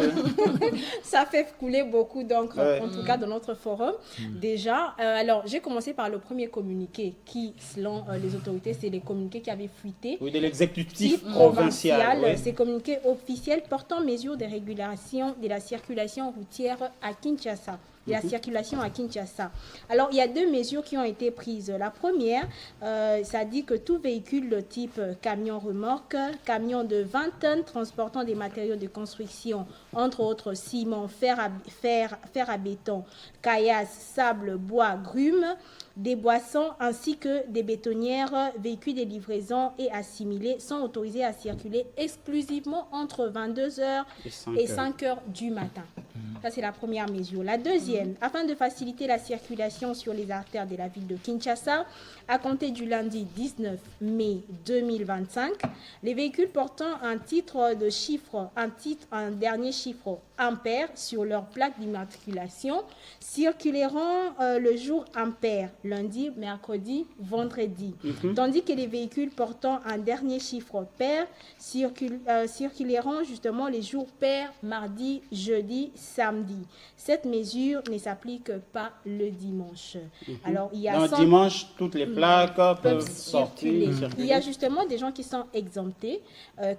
Ça fait couler beaucoup d'encre, en tout cas dans notre forum. Déjà, alors j'ai commencé par le premier communiqué qui, selon les autorités, c'est les communiqués qui avaient fuité. Oui, de l'exécutif provincial. Ces communiqués officiels portant mesures de régulation de la circulation routière à Kinshasa. La circulation à Kinshasa. Alors, il y a deux mesures qui ont été prises. La première, ça dit que tout véhicule de type camion-remorque, camion de 20 tonnes transportant des matériaux de construction, entre autres ciment, fer à béton, caillasse, sable, bois, grumes, des boissons ainsi que des bétonnières, véhicules de livraison et assimilés sont autorisés à circuler exclusivement entre 22h et 5h du matin. Ça, c'est la première mesure. La deuxième, afin de faciliter la circulation sur les artères de la ville de Kinshasa, à compter du lundi 19 mai 2025, les véhicules portant un titre de chiffre, un dernier chiffre impair sur leur plaque d'immatriculation circuleront le jour impair, lundi, mercredi, vendredi. Tandis que les véhicules portant un dernier chiffre pair circuleront justement les jours pairs, mardi, jeudi, samedi. Cette mesure ne s'applique pas le dimanche. Alors, il y a dimanche, toutes les plaques peuvent sortir. Il y a justement des gens qui sont exemptés,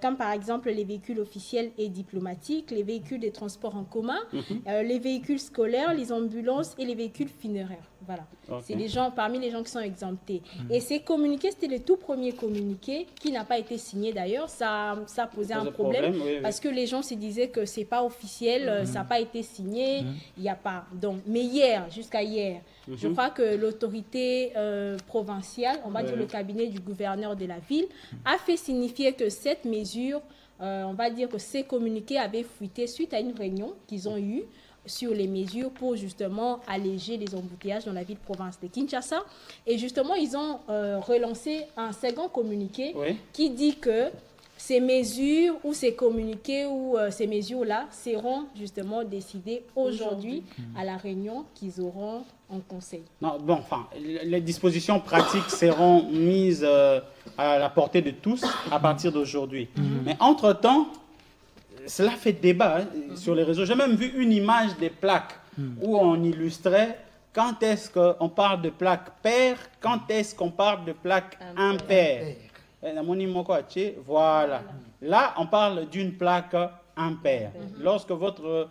comme par exemple les véhicules officiels et diplomatiques, les véhicules de transport en commun, les véhicules scolaires, les ambulances et les véhicules funéraires. Voilà. C'est les gens, parmi les gens qui sont exemptés. Et ces communiqués, c'était le tout premier communiqué qui n'a pas été signé d'ailleurs. Ça posait un problème parce que les gens se disaient que c'est pas officiel, ça n'a pas été signé, il n'y a pas. Donc, mais hier, jusqu'à hier, je crois que l'autorité provinciale, on va dire le cabinet du gouverneur de la ville, a fait signifier que cette mesure, on va dire que ces communiqués avaient fuité suite à une réunion qu'ils ont eue sur les mesures pour justement alléger les embouteillages dans la ville-province de Kinshasa. Et justement, ils ont relancé un second communiqué qui dit que ces mesures ou ces communiqués ou ces mesures-là seront justement décidées aujourd'hui à la réunion qu'ils auront en conseil. Non, bon, enfin, les dispositions pratiques seront mises à la portée de tous à partir d'aujourd'hui. Mais entre-temps, cela fait débat sur les réseaux. J'ai même vu une image des plaques où on illustrait quand est-ce qu'on parle de plaque paire, quand est-ce qu'on parle de plaque impaire. Voilà. Là, on parle d'une plaque impaire. Lorsque votre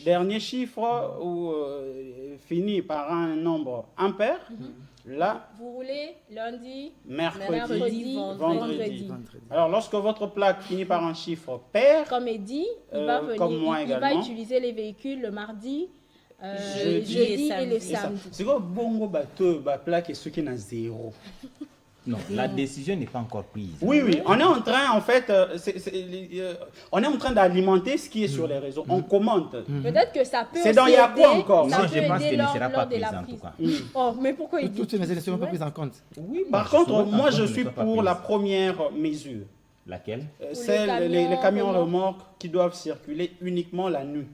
dernier chiffre finit par un nombre impair, là, vous roulez lundi, mercredi, vendredi. Alors, lorsque votre plaque finit par un chiffre pair, comme Eddy, il va venir, comme moi il va utiliser les véhicules le mardi, jeudi et le samedi. C'est quoi bongo bateau, plaque et ce qui n'a zéro. Non, la décision n'est pas encore prise. Oui, on est en train, en fait, on est en train d'alimenter ce qui est sur les réseaux. On commente. Peut-être que ça peut. C'est dans Yako encore. Non, je pense qu'elle ne sera pas prise en tout cas. Oh, mais pourquoi il dit toutes ces mesures ne seront pas prises en compte. Oui, par contre, moi, je suis pour la première mesure. Laquelle? C'est les camions remorques qui doivent circuler uniquement la nuit.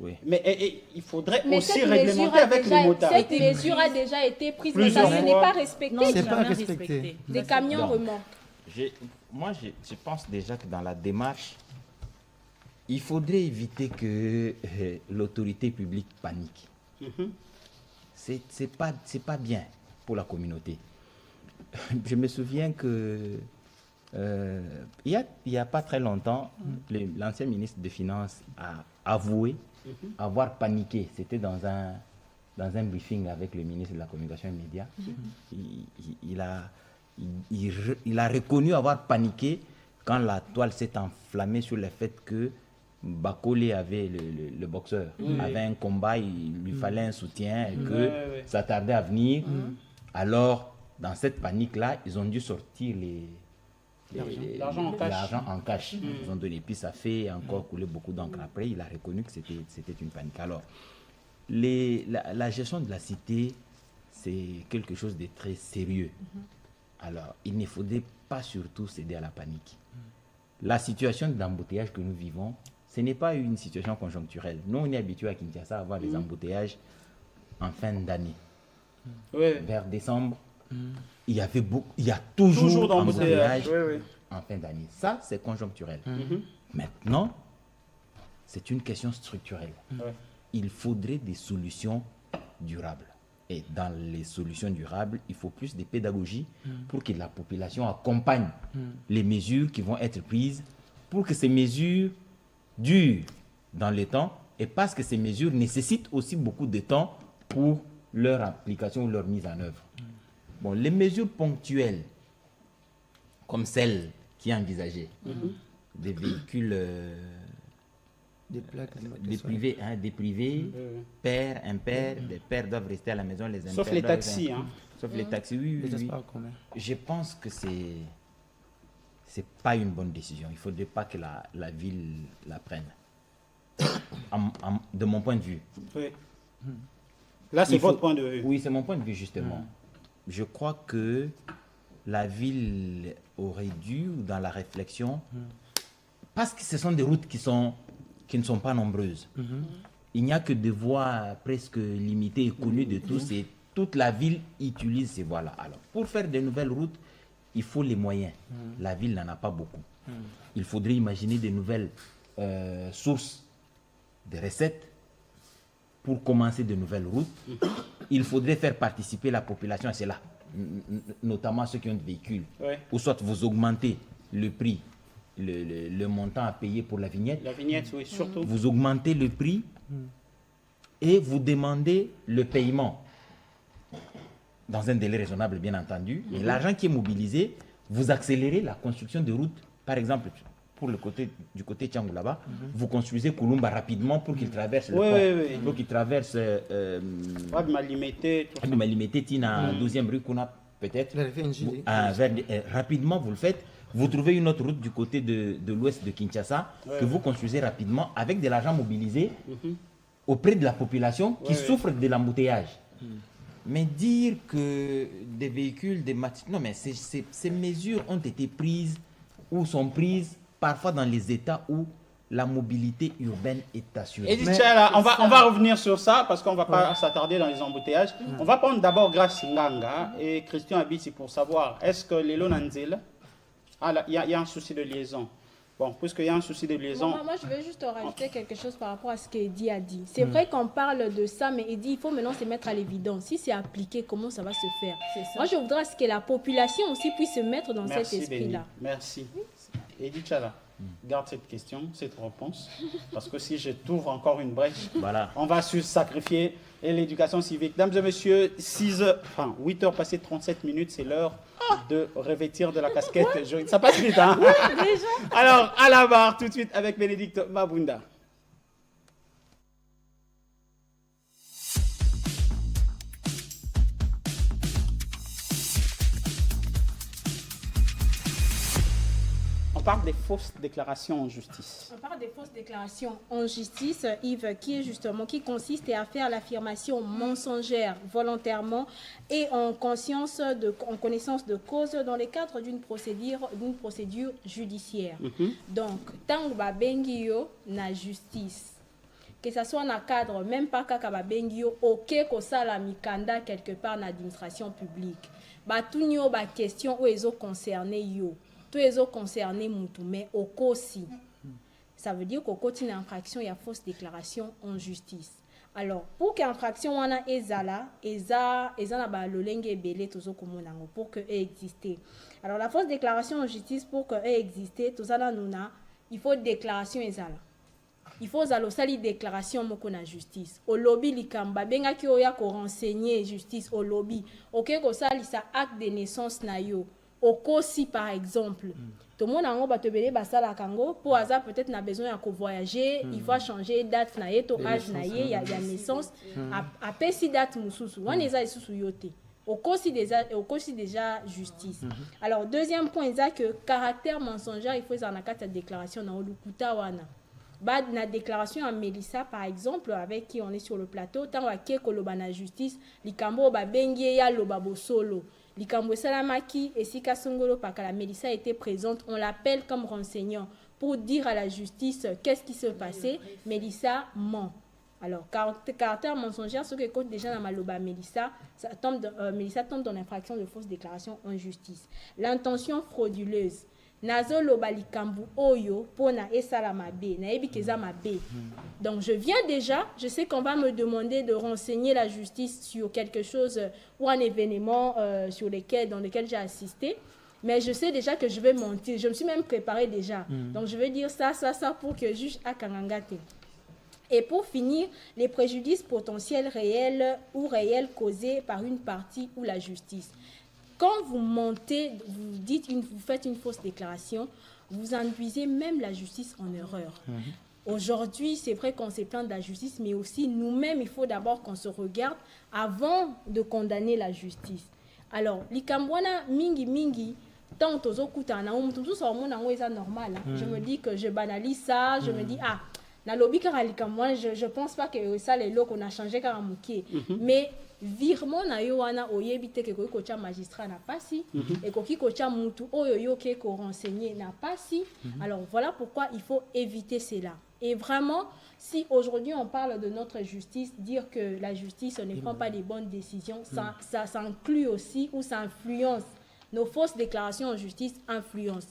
Oui. Mais il faudrait aussi réglementer avec les motards. Cette mesure a déjà été prise, mais ça n'est pas respecté. Non, c'est pas respecté. Des camions remorques. Moi, je pense déjà que dans la démarche, il faudrait éviter que l'autorité publique panique. C'est pas bien pour la communauté. Je me souviens que il y a pas très longtemps, l'ancien ministre des Finances a avoué avoir paniqué. C'était dans un briefing avec le ministre de la Communication et Médias. Il a reconnu avoir paniqué quand la toile s'est enflammée sur le fait que Bakole avait, le boxeur, avait un combat, il lui fallait un soutien et que ça tardait à venir. Alors, dans cette panique-là, ils ont dû sortir l'argent en cash. Ils ont donné, puis ça fait encore couler beaucoup d'encre. Après, il a reconnu que c'était une panique. Alors, la gestion de la cité, c'est quelque chose de très sérieux. Alors, il ne faudrait pas surtout céder à la panique. La situation d'embouteillage que nous vivons, ce n'est pas une situation conjoncturelle. Nous, on est habitué à Kinshasa à avoir des embouteillages en fin d'année. Vers décembre, il y a toujours d'embouteillages en fin d'année. Ça, c'est conjoncturel. Maintenant, c'est une question structurelle. Il faudrait des solutions durables. Et dans les solutions durables, il faut plus de pédagogie pour que la population accompagne les mesures qui vont être prises, pour que ces mesures durent dans le temps, et parce que ces mesures nécessitent aussi beaucoup de temps pour leur application ou leur mise en œuvre. Bon, les mesures ponctuelles, comme celle qui est envisagée, des véhicules, des privés, pairs, impairs, les pairs doivent rester à la maison, les impairs. Sauf les taxis. Sauf les taxis, oui. Je pense que c'est pas une bonne décision. Il ne faudrait pas que la ville la prenne. De mon point de vue. Là, c'est votre point de vue. Oui, c'est mon point de vue, justement. Je crois que la ville aurait dû, dans la réflexion, parce que ce sont des routes qui ne sont pas nombreuses. Il n'y a que des voies presque limitées et connues de tous, et toute la ville utilise ces voies-là. Alors, pour faire de nouvelles routes, il faut les moyens. La ville n'en a pas beaucoup. Il faudrait imaginer de nouvelles sources de recettes pour commencer de nouvelles routes. Il faudrait faire participer la population à cela, notamment ceux qui ont des véhicules. Ou soit vous augmentez le prix, le montant à payer pour la vignette. La vignette, oui, surtout. Vous augmentez le prix et vous demandez le paiement dans un délai raisonnable, bien entendu. Et l'argent qui est mobilisé, vous accélérez la construction de routes. Par exemple, du côté Tchangou là-bas, vous construisez Kulumba rapidement pour qu'il traverse le pont. Pour qu'il traverse Malimete, Tina, 12e rue Kuna, peut-être. Rapidement, vous le faites. vous trouvez une autre route du côté de l'ouest de Kinshasa que vous construisez rapidement avec de l'argent mobilisé auprès de la population qui souffre de l'embouteillage. Mais dire que des véhicules, des matériaux... Non, mais ces mesures ont été prises ou sont prises parfois dans les États où la mobilité urbaine est assurée. Et on va revenir sur ça parce qu'on ne va pas s'attarder dans les embouteillages. On va prendre d'abord Grace Nganga et Christian Abiti pour savoir, est-ce que les Lonanzil, il y a un souci de liaison. Bon, puisqu'il y a un souci de liaison... Moi, je veux juste rajouter quelque chose par rapport à ce qu'Eddie a dit. C'est vrai qu'on parle de ça, mais Eddie, il faut maintenant se mettre à l'évidence. Si c'est appliqué, comment ça va se faire? Moi, je voudrais que la population aussi puisse se mettre dans cet esprit-là. Merci. Eddie Tchala, garde cette question, cette réponse, parce que si je t'ouvre encore une brèche, on va se sacrifier et l'éducation civique. Mesdames et messieurs, 8h passées 37 minutes, c'est l'heure de revêtir de la casquette jaune. Ça passe vite, hein? Oui, déjà. Alors, à la barre, tout de suite avec Bénédicte Mabunda. On parle des fausses déclarations en justice. On parle des fausses déclarations en justice, Yves, qui consiste à faire l'affirmation mensongère volontairement et en connaissance de cause dans le cadre d'une procédure judiciaire. Donc, tant que bengio na justice, que ce soit dans le cadre, même pas kaka bengio, ok ko sala mikanda quelque part dans l'administration publique. Tout nyo ba question où ils ont concerné yo. Tous les autres concernés, mais au COSI. Ça veut dire qu'au côté d'une infraction, il y a fausse déclaration en justice. Alors, pour qu'une infraction wana ezala, pour qu'elle existe. Alors, la fausse déclaration en justice, pour qu'elle existe, il faut déclaration ezala. Il faut une déclaration moko na justice. Au lobby likamba benga ki oya ko renseigner justice au lobby. OK ko sali sa acte de naissance na yo. Au COSI, par exemple, tout le monde a pour hasard peut-être n'a besoin de voyager, il faut changer date, il y a naissance, après si date mususu, on est à yote. Au COSI déjà justice. Alors deuxième point, c'est que caractère mensonger, il faut en la déclaration dans le wana. La déclaration à Mélissa, par exemple, avec qui on est sur le plateau, tant que la justice, likambo ba bengie ya loba solo. Likambo Salamaki et Sika Songolo Pakala Mélissa était présente, on l'appelle comme renseignant pour dire à la justice qu'est-ce qui se passait. Mélissa ment. Alors, caractère mensongère, ce que compte déjà dans Maloba Mélissa, Mélissa tombe dans l'infraction de fausse déclaration en justice. L'intention frauduleuse. Nazo loba likambu oyo pona esala mabe na ebikeza mabe. Donc je viens déjà, je sais qu'on va me demander de renseigner la justice sur quelque chose ou un événement dans lequel j'ai assisté, mais je sais déjà que je vais mentir, je me suis même préparée déjà. Donc je vais dire ça pour que le juge a kangangate. Et pour finir, les préjudices potentiels réels ou réels causés par une partie ou la justice. Quand vous mentez, vous faites une fausse déclaration, vous induisez même la justice en erreur. Aujourd'hui, c'est vrai qu'on se plaint de la justice, mais aussi nous-mêmes, il faut d'abord qu'on se regarde avant de condamner la justice. Alors, likambwana mingi, tant tozokutana, normal. Je me dis que je banalise ça, je me dis je pense pas que ça les lots qu'on a changé mais virement na yo wana oyebite ke ko kocha magistrat na pasi et ko ki kocha mutu oyo yo ke ko renseigner na pasi. Alors voilà pourquoi il faut éviter cela. Et vraiment, si aujourd'hui on parle de notre justice, dire que la justice ne prend pas les bonnes décisions, ça inclut aussi ou ça influence. Nos fausses déclarations en justice influencent.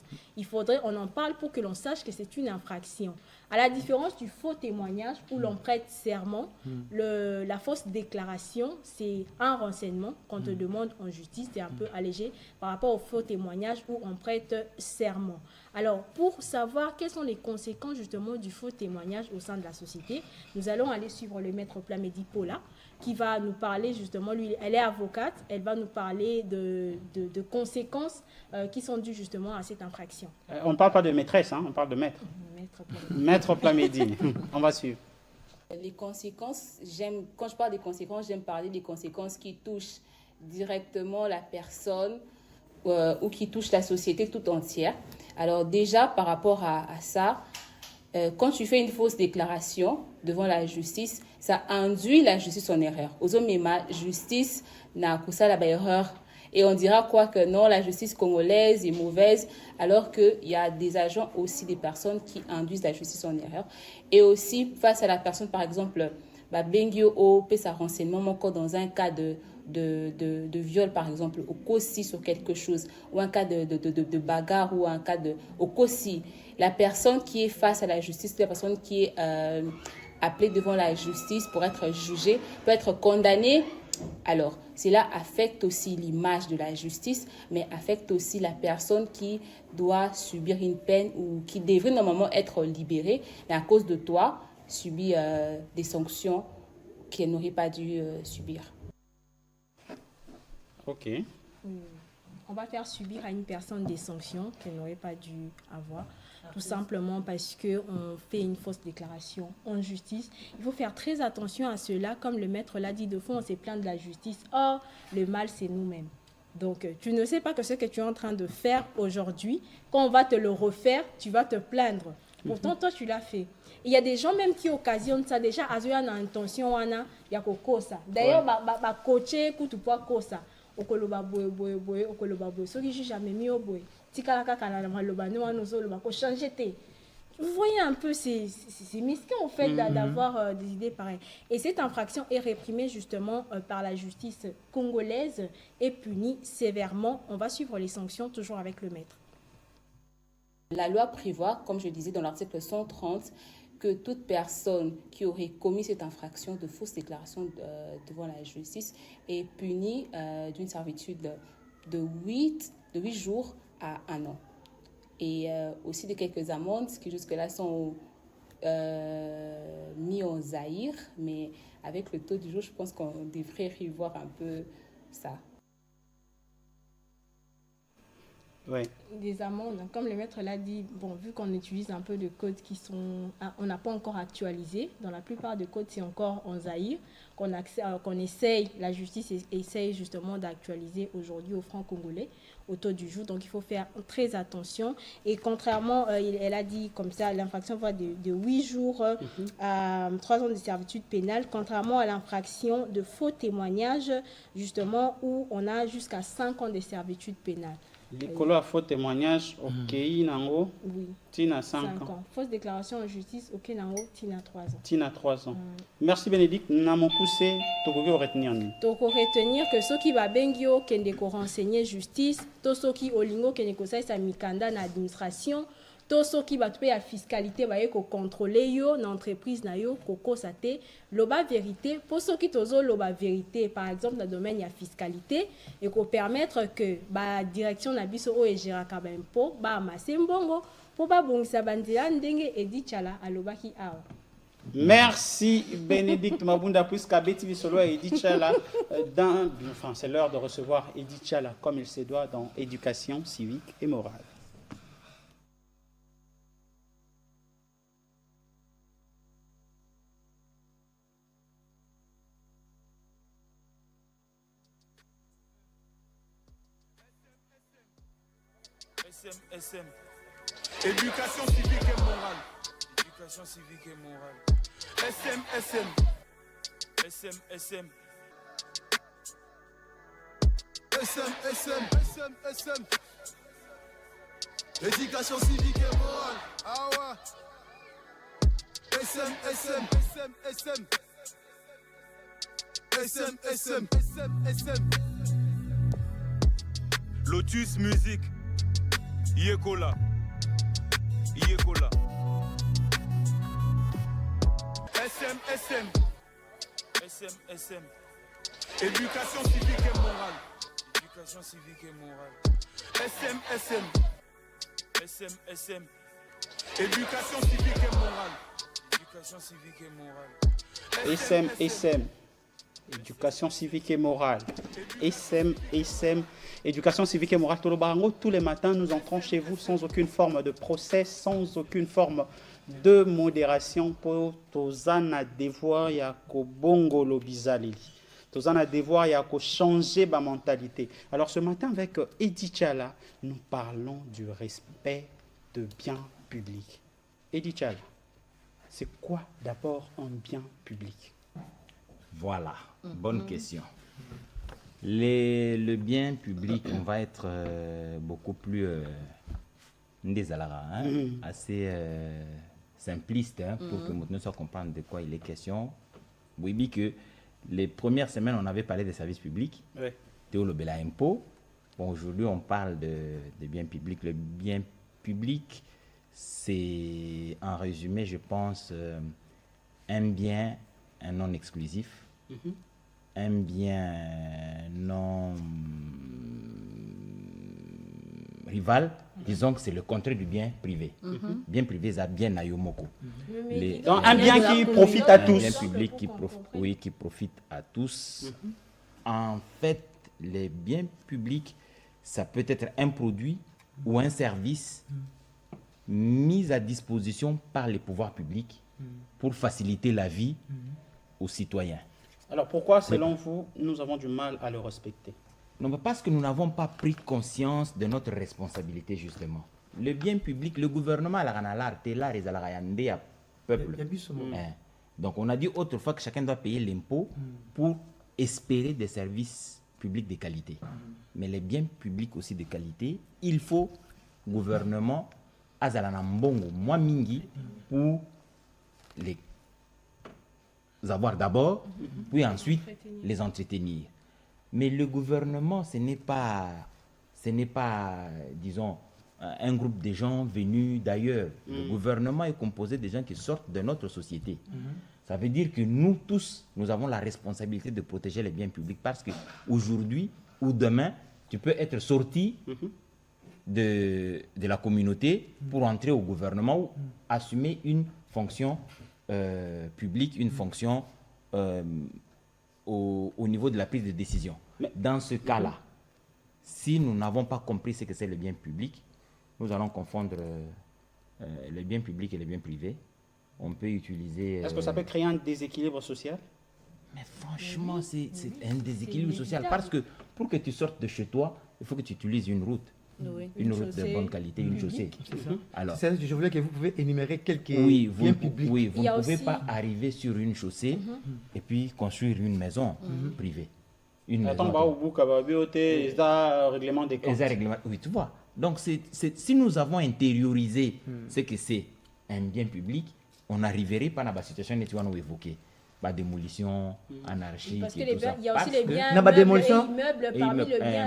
On en parle pour que l'on sache que c'est une infraction. À la différence du faux témoignage où l'on prête serment, la fausse déclaration, c'est un renseignement qu'on te demande en justice, c'est un peu allégé par rapport au faux témoignage où on prête serment. Alors, pour savoir quelles sont les conséquences justement du faux témoignage au sein de la société, nous allons aller suivre le maître Plamedi Paula, qui va nous parler justement, lui, elle est avocate, elle va nous parler de conséquences qui sont dues justement à cette infraction. On ne parle pas de maîtresse, on parle de maître. Maître Plamedi, on va suivre. Les conséquences, quand je parle des conséquences, j'aime parler des conséquences qui touchent directement la personne ou qui touche la société tout entière. Alors déjà, par rapport à ça, quand tu fais une fausse déclaration devant la justice, ça induit la justice en erreur. Aux hommes, la justice n'a que ça la erreur. Et on dira quoi que non, la justice congolaise est mauvaise, alors qu'il y a des agents aussi, des personnes qui induisent la justice en erreur. Et aussi, face à la personne, par exemple, Bengio O peut sa renseignement encore dans un cas de viol, par exemple, au COSI sur quelque chose, ou un cas de bagarre, ou un cas au COSI. La personne qui est face à la justice, la personne qui est appelée devant la justice pour être jugée, peut être condamnée. Alors, cela affecte aussi l'image de la justice, mais affecte aussi la personne qui doit subir une peine ou qui devrait normalement être libérée, mais à cause de toi, subit des sanctions qu'elle n'aurait pas dû subir. Ok. On va faire subir à une personne des sanctions qu'elle n'aurait pas dû avoir, tout simplement parce qu'on fait une fausse déclaration en justice. Il faut faire très attention à cela. Comme le maître l'a dit, de fond, on se plaint de la justice. Or, le mal, c'est nous-mêmes. Donc, tu ne sais pas que ce que tu es en train de faire aujourd'hui, quand on va te le refaire, tu vas te plaindre. Pourtant, toi, tu l'as fait. Il y a des gens même qui occasionnent ça. Déjà, à une intention, il y a ça. D'ailleurs, coacher, ça. Okoloba boye okoloba boye soki juge amemi oboye tikala kaka na maloba ne wana ozoloba ko changer te. Vous voyez un peu c'est mesquin au fait d'avoir des idées pareilles. Et cette infraction est réprimée justement par la justice congolaise et punie sévèrement. On va suivre les sanctions toujours avec le maître. La loi prévoit, comme je disais dans l'article 130, que toute personne qui aurait commis cette infraction de fausse déclaration devant la justice est punie d'une servitude de 8 jours à 1 an. Et aussi de quelques amendes qui jusque-là sont mis en Zaïre, mais avec le taux du jour, je pense qu'on devrait revoir un peu ça. Ouais. Des amendes, comme le maître l'a dit, bon, vu qu'on utilise un peu de codes qui sont... On n'a pas encore actualisé. Dans la plupart des codes, c'est encore en Zaïre qu'on essaye, la justice essaye justement d'actualiser aujourd'hui au franc congolais, au taux du jour. Donc, il faut faire très attention. Et contrairement, elle a dit comme ça, l'infraction va de 8 jours à 3 ans de servitude pénale, contrairement à l'infraction de faux témoignage, justement, où on a jusqu'à 5 ans de servitude pénale. Les colos à faux témoignage, ok, nango, oui. Tina 5 ans. Fausse déclaration en justice, ok, nango, Tina 3 ans. Tina 3 ans. Merci Bénédicte, nous avons poussé, tu peux retenir. Tu peux retenir que ceux qui va bengio, qui ne renseigner justice, tous ceux qui olingo, qui ne conseillent sa mikanda na administration, tous ceux qui va payer la fiscalité, va contrôler yo, l'entreprise na yo, koko sate, loba vérité, pour ceux qui tozo loba vérité, par exemple dans le domaine de la fiscalité, et qu'on permettre que la direction na biso o ejera kabempo, ba amasse mbongo, pour ba bongisa bandila ndenge edi chala aloba ki awa. Merci Bénédicte Mabunda, puisqu'à Betty Vissolo et Edith Chala, enfin c'est l'heure de recevoir Edith Chala comme il se doit dans éducation civique et morale. SM. Éducation civique et morale. Éducation civique et morale. SM. Éducation civique et morale. Ah ouais. SM. Lotus musique. Yekola. SM. Éducation civique et morale. SM. Éducation civique et morale. SM. Éducation civique et morale. SM. Éducation civique et morale. Tous les matins, nous entrons chez vous sans aucune forme de procès, sans aucune forme de modération pour Tozana Devoir Yakobongo Lobizalili. Tous en a devoir, il y a qu'à changer ma mentalité. Alors ce matin, avec Eddie Tchala, nous parlons du respect de biens publics. Eddie Tchala, c'est quoi d'abord un bien public? Voilà, bonne question. Le bien public, on va être beaucoup plus assez simpliste pour que nous soit comprendre de quoi il est question. Oui, que les premières semaines, on avait parlé des services publics, Théo Bela impôt. Bon, aujourd'hui, on parle de biens publics. Le bien public, c'est en résumé, je pense, un bien non exclusif, un bien non rival, disons que c'est le contraire du bien privé. Bien privé, c'est bien Nayomoko. Donc un bien qui profite à tous. Un bien public qui profite à tous. En fait, les biens publics, ça peut être un produit ou un service mis à disposition par les pouvoirs publics pour faciliter la vie aux citoyens. Alors pourquoi, selon vous, nous avons du mal à le respecter? Non, parce que nous n'avons pas pris conscience de notre responsabilité, justement. Le bien public, le gouvernement, peuple. Donc on a dit autrefois que chacun doit payer l'impôt pour espérer des services publics de qualité. Mais les biens publics aussi de qualité, il faut gouvernement azalanambongo moi mingi pour les avoir d'abord, puis ensuite les entretenir. Mais le gouvernement, ce n'est pas, disons, un groupe de gens venus d'ailleurs. Le gouvernement est composé de gens qui sortent de notre société. Ça veut dire que nous tous, nous avons la responsabilité de protéger les biens publics parce qu'aujourd'hui ou demain, tu peux être sorti de la communauté pour entrer au gouvernement ou assumer une fonction publique, une fonction au niveau de la prise de décision. Dans ce cas-là, si nous n'avons pas compris ce que c'est le bien public, nous allons confondre les biens publics et les biens privés. On peut utiliser... Est-ce que ça peut créer un déséquilibre social? Mais franchement, c'est un déséquilibre social parce que pour que tu sortes de chez toi, il faut que tu utilises une route. Une route de bonne qualité, une chaussée. Alors, je voulais que vous pouvez énumérer quelques biens publics. Oui, vous ne pouvez pas arriver sur une chaussée et puis construire une maison privée. Règlement des comptes. Oui, tu vois. Donc, si nous avons intériorisé ce que c'est un bien public, on n'arriverait pas dans la situation que tu vas nous évoquer. Démolition, anarchie, parce que et tout ça. il y a aussi les biens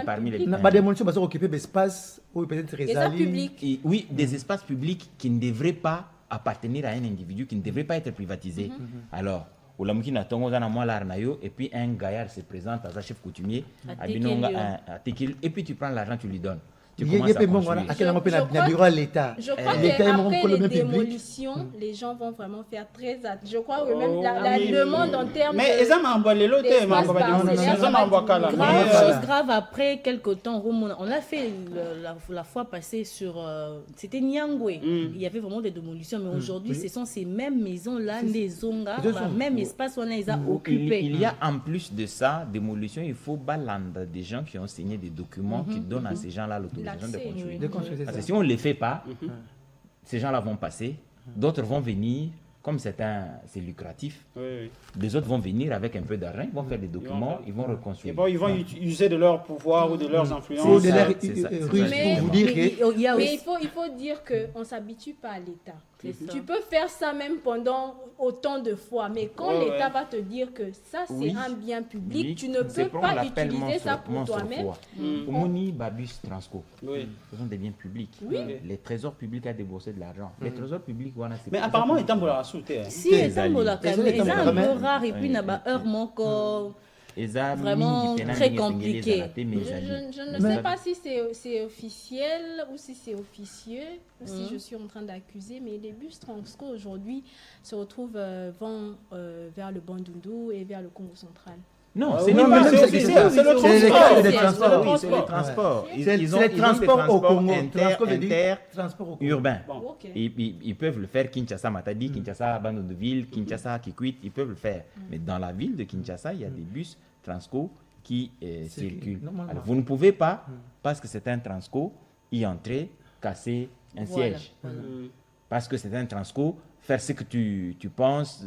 parmi les biens. La démolition, parce qu'on occupe des espaces où peut-être publics. Oui, des espaces publics qui ne devraient pas appartenir à un individu, qui ne devraient pas être privatisés. Alors, et puis un gaillard se présente à sa chef coutumier, et puis tu prends l'argent, tu lui donnes. Je crois qu'après les démolitions, les gens vont vraiment faire très attention. Je crois que même la demande en termes chose grave après quelques temps, on a fait la fois passée sur... C'était Nyangwe. Il y avait vraiment des démolitions, mais aujourd'hui, ce sont ces mêmes maisons-là, des zongas, même espace où on les a occupés. Il y a en plus de ça, démolition, il faut balanda des gens qui ont signé des documents qui donnent à ces gens-là l'autorisation de construire. Parce que si on ne les fait pas, ces gens-là vont passer, d'autres vont venir, comme c'est lucratif, des autres vont venir avec un peu d'argent, ils vont faire des documents, ils vont reconstruire. Ils vont user de leur pouvoir ou de leurs influences. Mais il faut dire qu'on ne s'habitue pas à l'État. Tu peux faire ça même pendant autant de fois, mais quand l'État va te dire que ça c'est un bien public, tu ne peux pas utiliser ça pour toi-même. Omoni, Babus, Transco, ce sont des biens publics. Les trésors publics a déboursé de l'argent. Les trésors publics, mais apparemment, ils ont sauté. Si, ils ont un peu rare et puis il y a un heure encore. Vraiment très compliqué. Je ne sais pas si c'est officiel ou si c'est officieux, ou si je suis en train d'accuser, mais les bus Transco aujourd'hui se retrouvent vers le Bandundu et vers le Congo central. Non, c'est le transport. C'est le transport. C'est le transport au Congo. Transport urbain. Ils peuvent le faire Kinshasa, Matadi, Kinshasa, Bandundu-Ville, Kinshasa, Kikwit, ils peuvent le faire. Mais dans la ville de Kinshasa, il y a des bus Transco qui circulent. Alors, vous ne pouvez pas, parce que c'est un Transco, y entrer, casser un siège. Parce que c'est un Transco, faire ce que tu penses,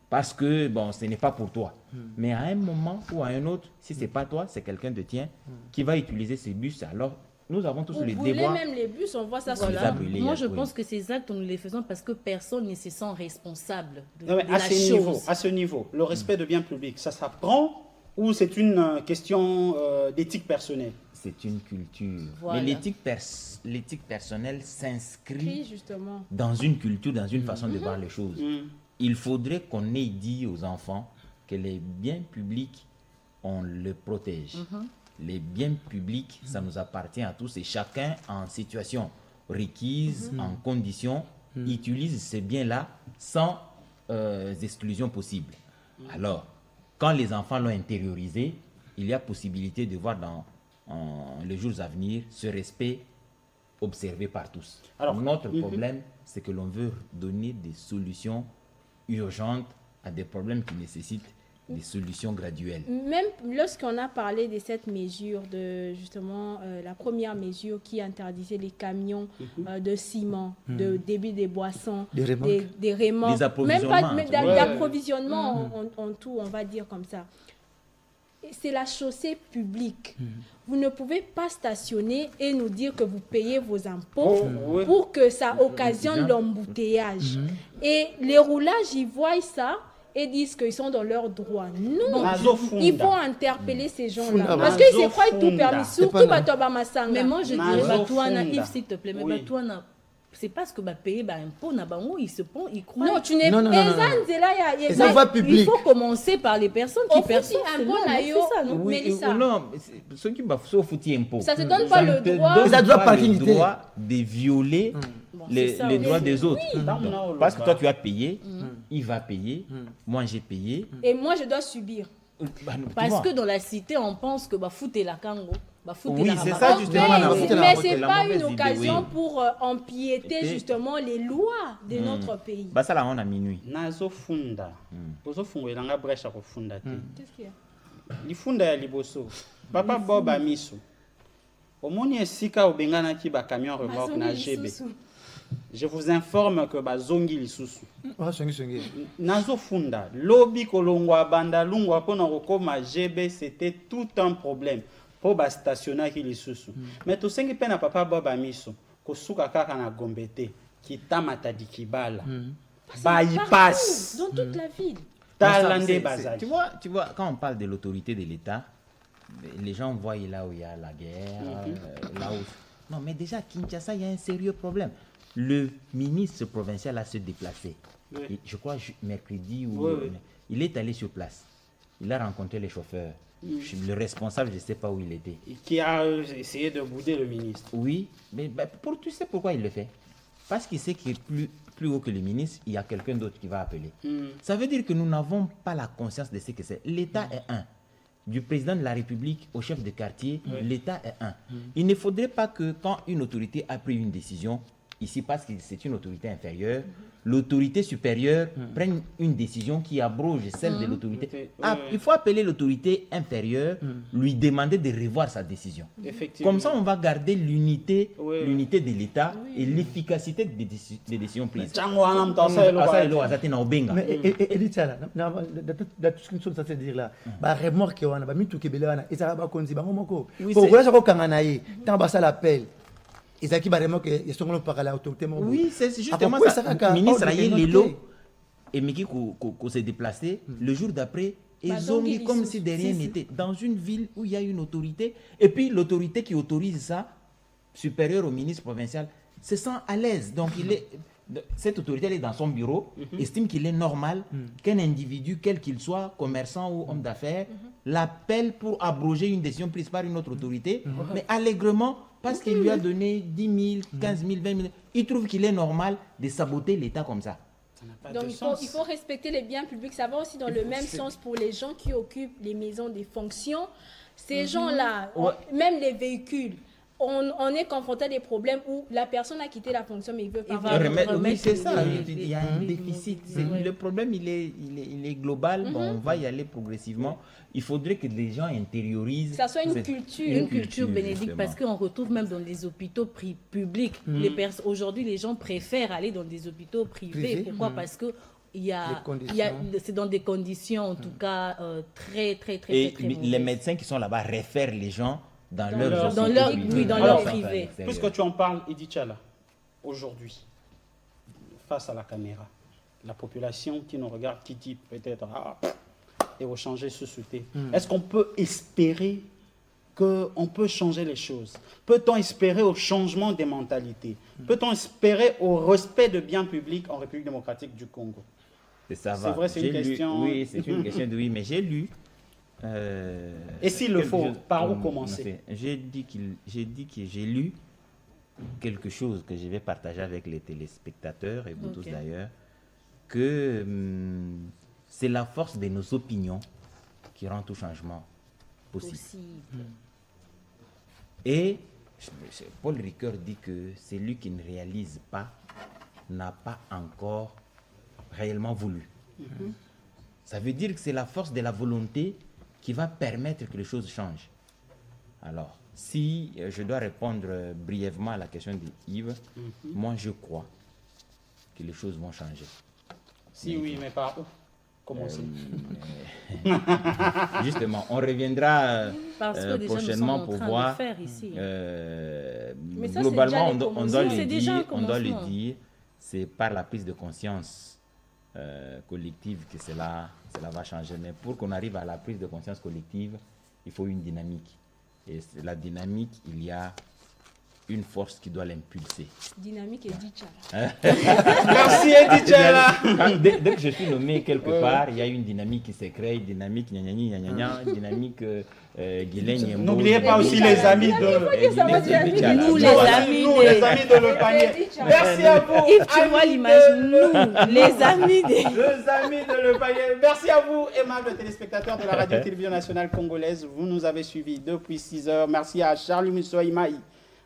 parce que bon, ce n'est pas pour toi. Mais à un moment ou à un autre, si ce n'est pas toi, c'est quelqu'un de tien qui va utiliser ces bus. Alors, nous avons tous les devoirs. Même les bus, on voit ça sur Moi, je pense que ces actes, nous les faisons parce que personne ne se sent responsable de Non, mais la chose. À ce niveau, le respect de biens publics, ça s'apprend ou c'est une question d'éthique personnelle? C'est une culture. Voilà. Mais l'éthique personnelle s'inscrit justement dans une culture, dans une façon de voir les choses. Il faudrait qu'on ait dit aux enfants que les biens publics, on les protège. Les biens publics, ça nous appartient à tous et chacun en situation requise, en condition, utilise ces biens-là sans exclusion possible. Alors, quand les enfants l'ont intériorisé, il y a possibilité de voir dans les jours à venir ce respect observé par tous. Alors, notre problème, c'est que l'on veut donner des solutions urgentes à des problèmes qui nécessitent des solutions graduelles. Même lorsqu'on a parlé de cette mesure, de justement la première mesure qui interdisait les camions de ciment, de débit des boissons, des remorques, même pas d'approvisionnement en tout, on va dire comme ça. C'est la chaussée publique. Vous ne pouvez pas stationner et nous dire que vous payez vos impôts pour que ça occasionne l'embouteillage. Et les roulages, ils voient ça et disent qu'ils sont dans leurs droits. Non, il faut interpeller ces gens-là. Parce qu'ils se croient tout permis, surtout Batoba Massanga. Mais moi, je dirais Batouana, Yves, s'il te plaît, mais Batouana, c'est parce que payer impôt, ils se pont, ils croient. Non, tu n'es pas. Il faut commencer par les personnes qui perçoivent ça, non? Oui, non, ceux qui font foutre impôt. Ça ne te donne pas le droit. Ça doit pas le droit de violer les droits des autres. Parce que toi, tu as payé, il va payer, moi j'ai payé. Et moi, je dois subir. Parce que dans la cité, on pense que foutre la kango. Oui, c'est ça justement. Mais ce n'est pas une occasion pour empiéter justement les lois de notre pays. Ça là, on a minuit. Nazo funda. Bozo fungwe nanga bresha ko funda te. Qu'est-ce qu'il y a? Li funda ya liboso. Papa Boba miso. Omoni esika obengana ki ba camion remorque na GB. Je vous informe que bazongi lisusu. Nazo funda. Lobi kolongwa banda lungwa pona kokoma GB, c'était tout un problème. Pour stationner qui les sous. Mais tout ce qui peine à papa Boba Miso, kosuka kaka na gombete, qui tamata di kibala, bypass dans toute la ville. Tu vois, quand on parle de l'autorité de l'État, les gens voient là où il y a la guerre, là où. Non, mais déjà, Kinshasa, il y a un sérieux problème. Le ministre provincial a se déplacé. Et je crois mercredi, il est allé sur place. Il a rencontré les chauffeurs. Le responsable, je ne sais pas où il était. Qui a essayé de bouder le ministre. Oui, mais tu sais pourquoi il le fait? Parce qu'il sait qu'il est plus haut que le ministre, il y a quelqu'un d'autre qui va appeler. Ça veut dire que nous n'avons pas la conscience de ce que c'est. L'État est un. Du président de la République au chef de quartier, l'État est un. Il ne faudrait pas que quand une autorité a pris une décision, ici parce que c'est une autorité inférieure, l'autorité supérieure prenne une décision qui abroge celle de l'autorité. Il faut appeler l'autorité inférieure, lui demander de revoir sa décision. Comme ça, on va garder l'unité de l'État et l'efficacité des décisions prises. Oui, c'est justement ça. Le ministre a eu l'élo et Miki s'est déplacé le jour d'après. Ils ont mis comme si de rien n'était. Dans une ville où il y a une autorité, et puis l'autorité qui autorise ça, supérieure au ministre provincial, se sent à l'aise. Donc cette autorité elle est dans son bureau, estime qu'il est normal qu'un individu, quel qu'il soit, commerçant ou homme d'affaires, l'appelle pour abroger une décision prise par une autre autorité, mais allègrement, parce qu'il lui a donné 10 000, 15 000, 20 000, il trouve qu'il est normal de saboter l'État comme ça. Donc il faut respecter les biens publics. Ça va aussi dans le même sens pour les gens qui occupent les maisons des fonctions. Ces gens-là, même les véhicules, on est confronté à des problèmes où la personne a quitté la fonction mais il veut pas oui, c'est ça. Il y a un déficit. Le problème, il est global. Bon, on va y aller progressivement. Il faudrait que les gens intériorisent. Que ça soit une culture. Une culture, Bénédicte, parce qu'on retrouve même dans les hôpitaux publics. Aujourd'hui, les gens préfèrent aller dans des hôpitaux privés. Pourquoi? Parce que c'est dans des conditions, en tout cas, très les médecins qui sont là-bas réfèrent les gens dans leur privé. Puisque tu en parles, Edith Tchala, aujourd'hui, face à la caméra, la population qui nous regarde, qui dit peut-être et va changer ce société. Est-ce qu'on peut espérer qu'on peut changer les choses? Peut-on espérer au changement des mentalités? Peut-on espérer au respect de biens publics en République démocratique du Congo? C'est vrai, c'est une question. Oui, c'est une question de oui, mais j'ai lu. Et s'il le faut, par où commencer? J'ai dit que j'ai lu quelque chose que je vais partager avec les téléspectateurs et vous tous d'ailleurs, que c'est la force de nos opinions qui rend tout changement possible. Et Paul Ricoeur dit que celui qui ne réalise pas n'a pas encore réellement voulu. Ça veut dire que c'est la force de la volonté qui va permettre que les choses changent. Alors, si je dois répondre brièvement à la question de Yves, moi je crois que les choses vont changer. Si oui, mais par où? Comment Justement, on reviendra prochainement pour voir. Globalement, on doit le dire, c'est par la prise de conscience collective que cela va changer. Mais pour qu'on arrive à la prise de conscience collective, il faut une dynamique. Et la dynamique, il y a une force qui doit l'impulser. Dynamique Edith Tchala. Merci Edith Tchala. Dès que je suis nommé quelque part, il y a une dynamique qui se crée, dynamique dynamique Guilain. N'oubliez pas aussi les amis de nous, les amis de Le Panier. Merci à vous. Yves, tu vois l'image, nous, les amis de Le Panier. Merci à vous, aimables téléspectateurs de la Radio-Télévision nationale congolaise. Vous nous avez suivis depuis 6 heures. Merci à Charlie Moussoïmaï,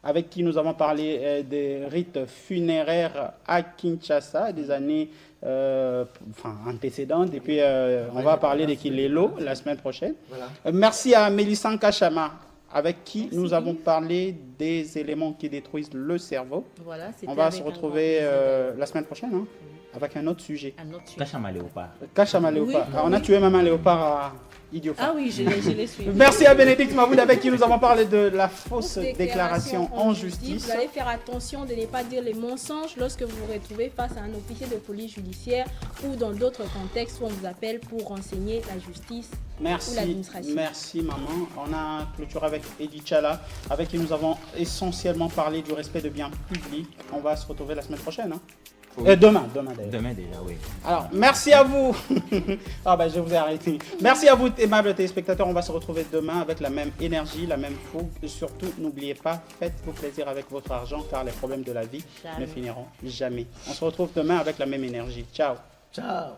avec qui nous avons parlé des rites funéraires à Kinshasa des années antécédentes. Et puis, on va parler de Kilelo la semaine prochaine. Voilà. Merci à Mélissa Kachama, avec qui nous avons parlé des éléments qui détruisent le cerveau. Voilà, on va se retrouver la semaine prochaine avec un autre sujet. Kachama léopard. Kachama léopard. Oui, on a tué même un léopard à Idiophone. Ah oui, je l'ai suivi. Merci à Bénédicte Maboud, avec qui nous avons parlé de la fausse déclaration en justice. Vous allez faire attention de ne pas dire les mensonges lorsque vous vous retrouvez face à un officier de police judiciaire ou dans d'autres contextes où on vous appelle pour renseigner la justice ou l'administration. Merci maman. On a clôturé avec Edith Tchala, avec qui nous avons essentiellement parlé du respect de biens publics. On va se retrouver la semaine prochaine. Demain d'ailleurs. Demain déjà, oui. Alors, merci à vous. Je vous ai arrêté. Merci à vous, aimables téléspectateurs. On va se retrouver demain avec la même énergie, la même fougue. Et surtout, n'oubliez pas, faites-vous plaisir avec votre argent, car les problèmes de la vie ne finiront jamais. On se retrouve demain avec la même énergie. Ciao. Ciao.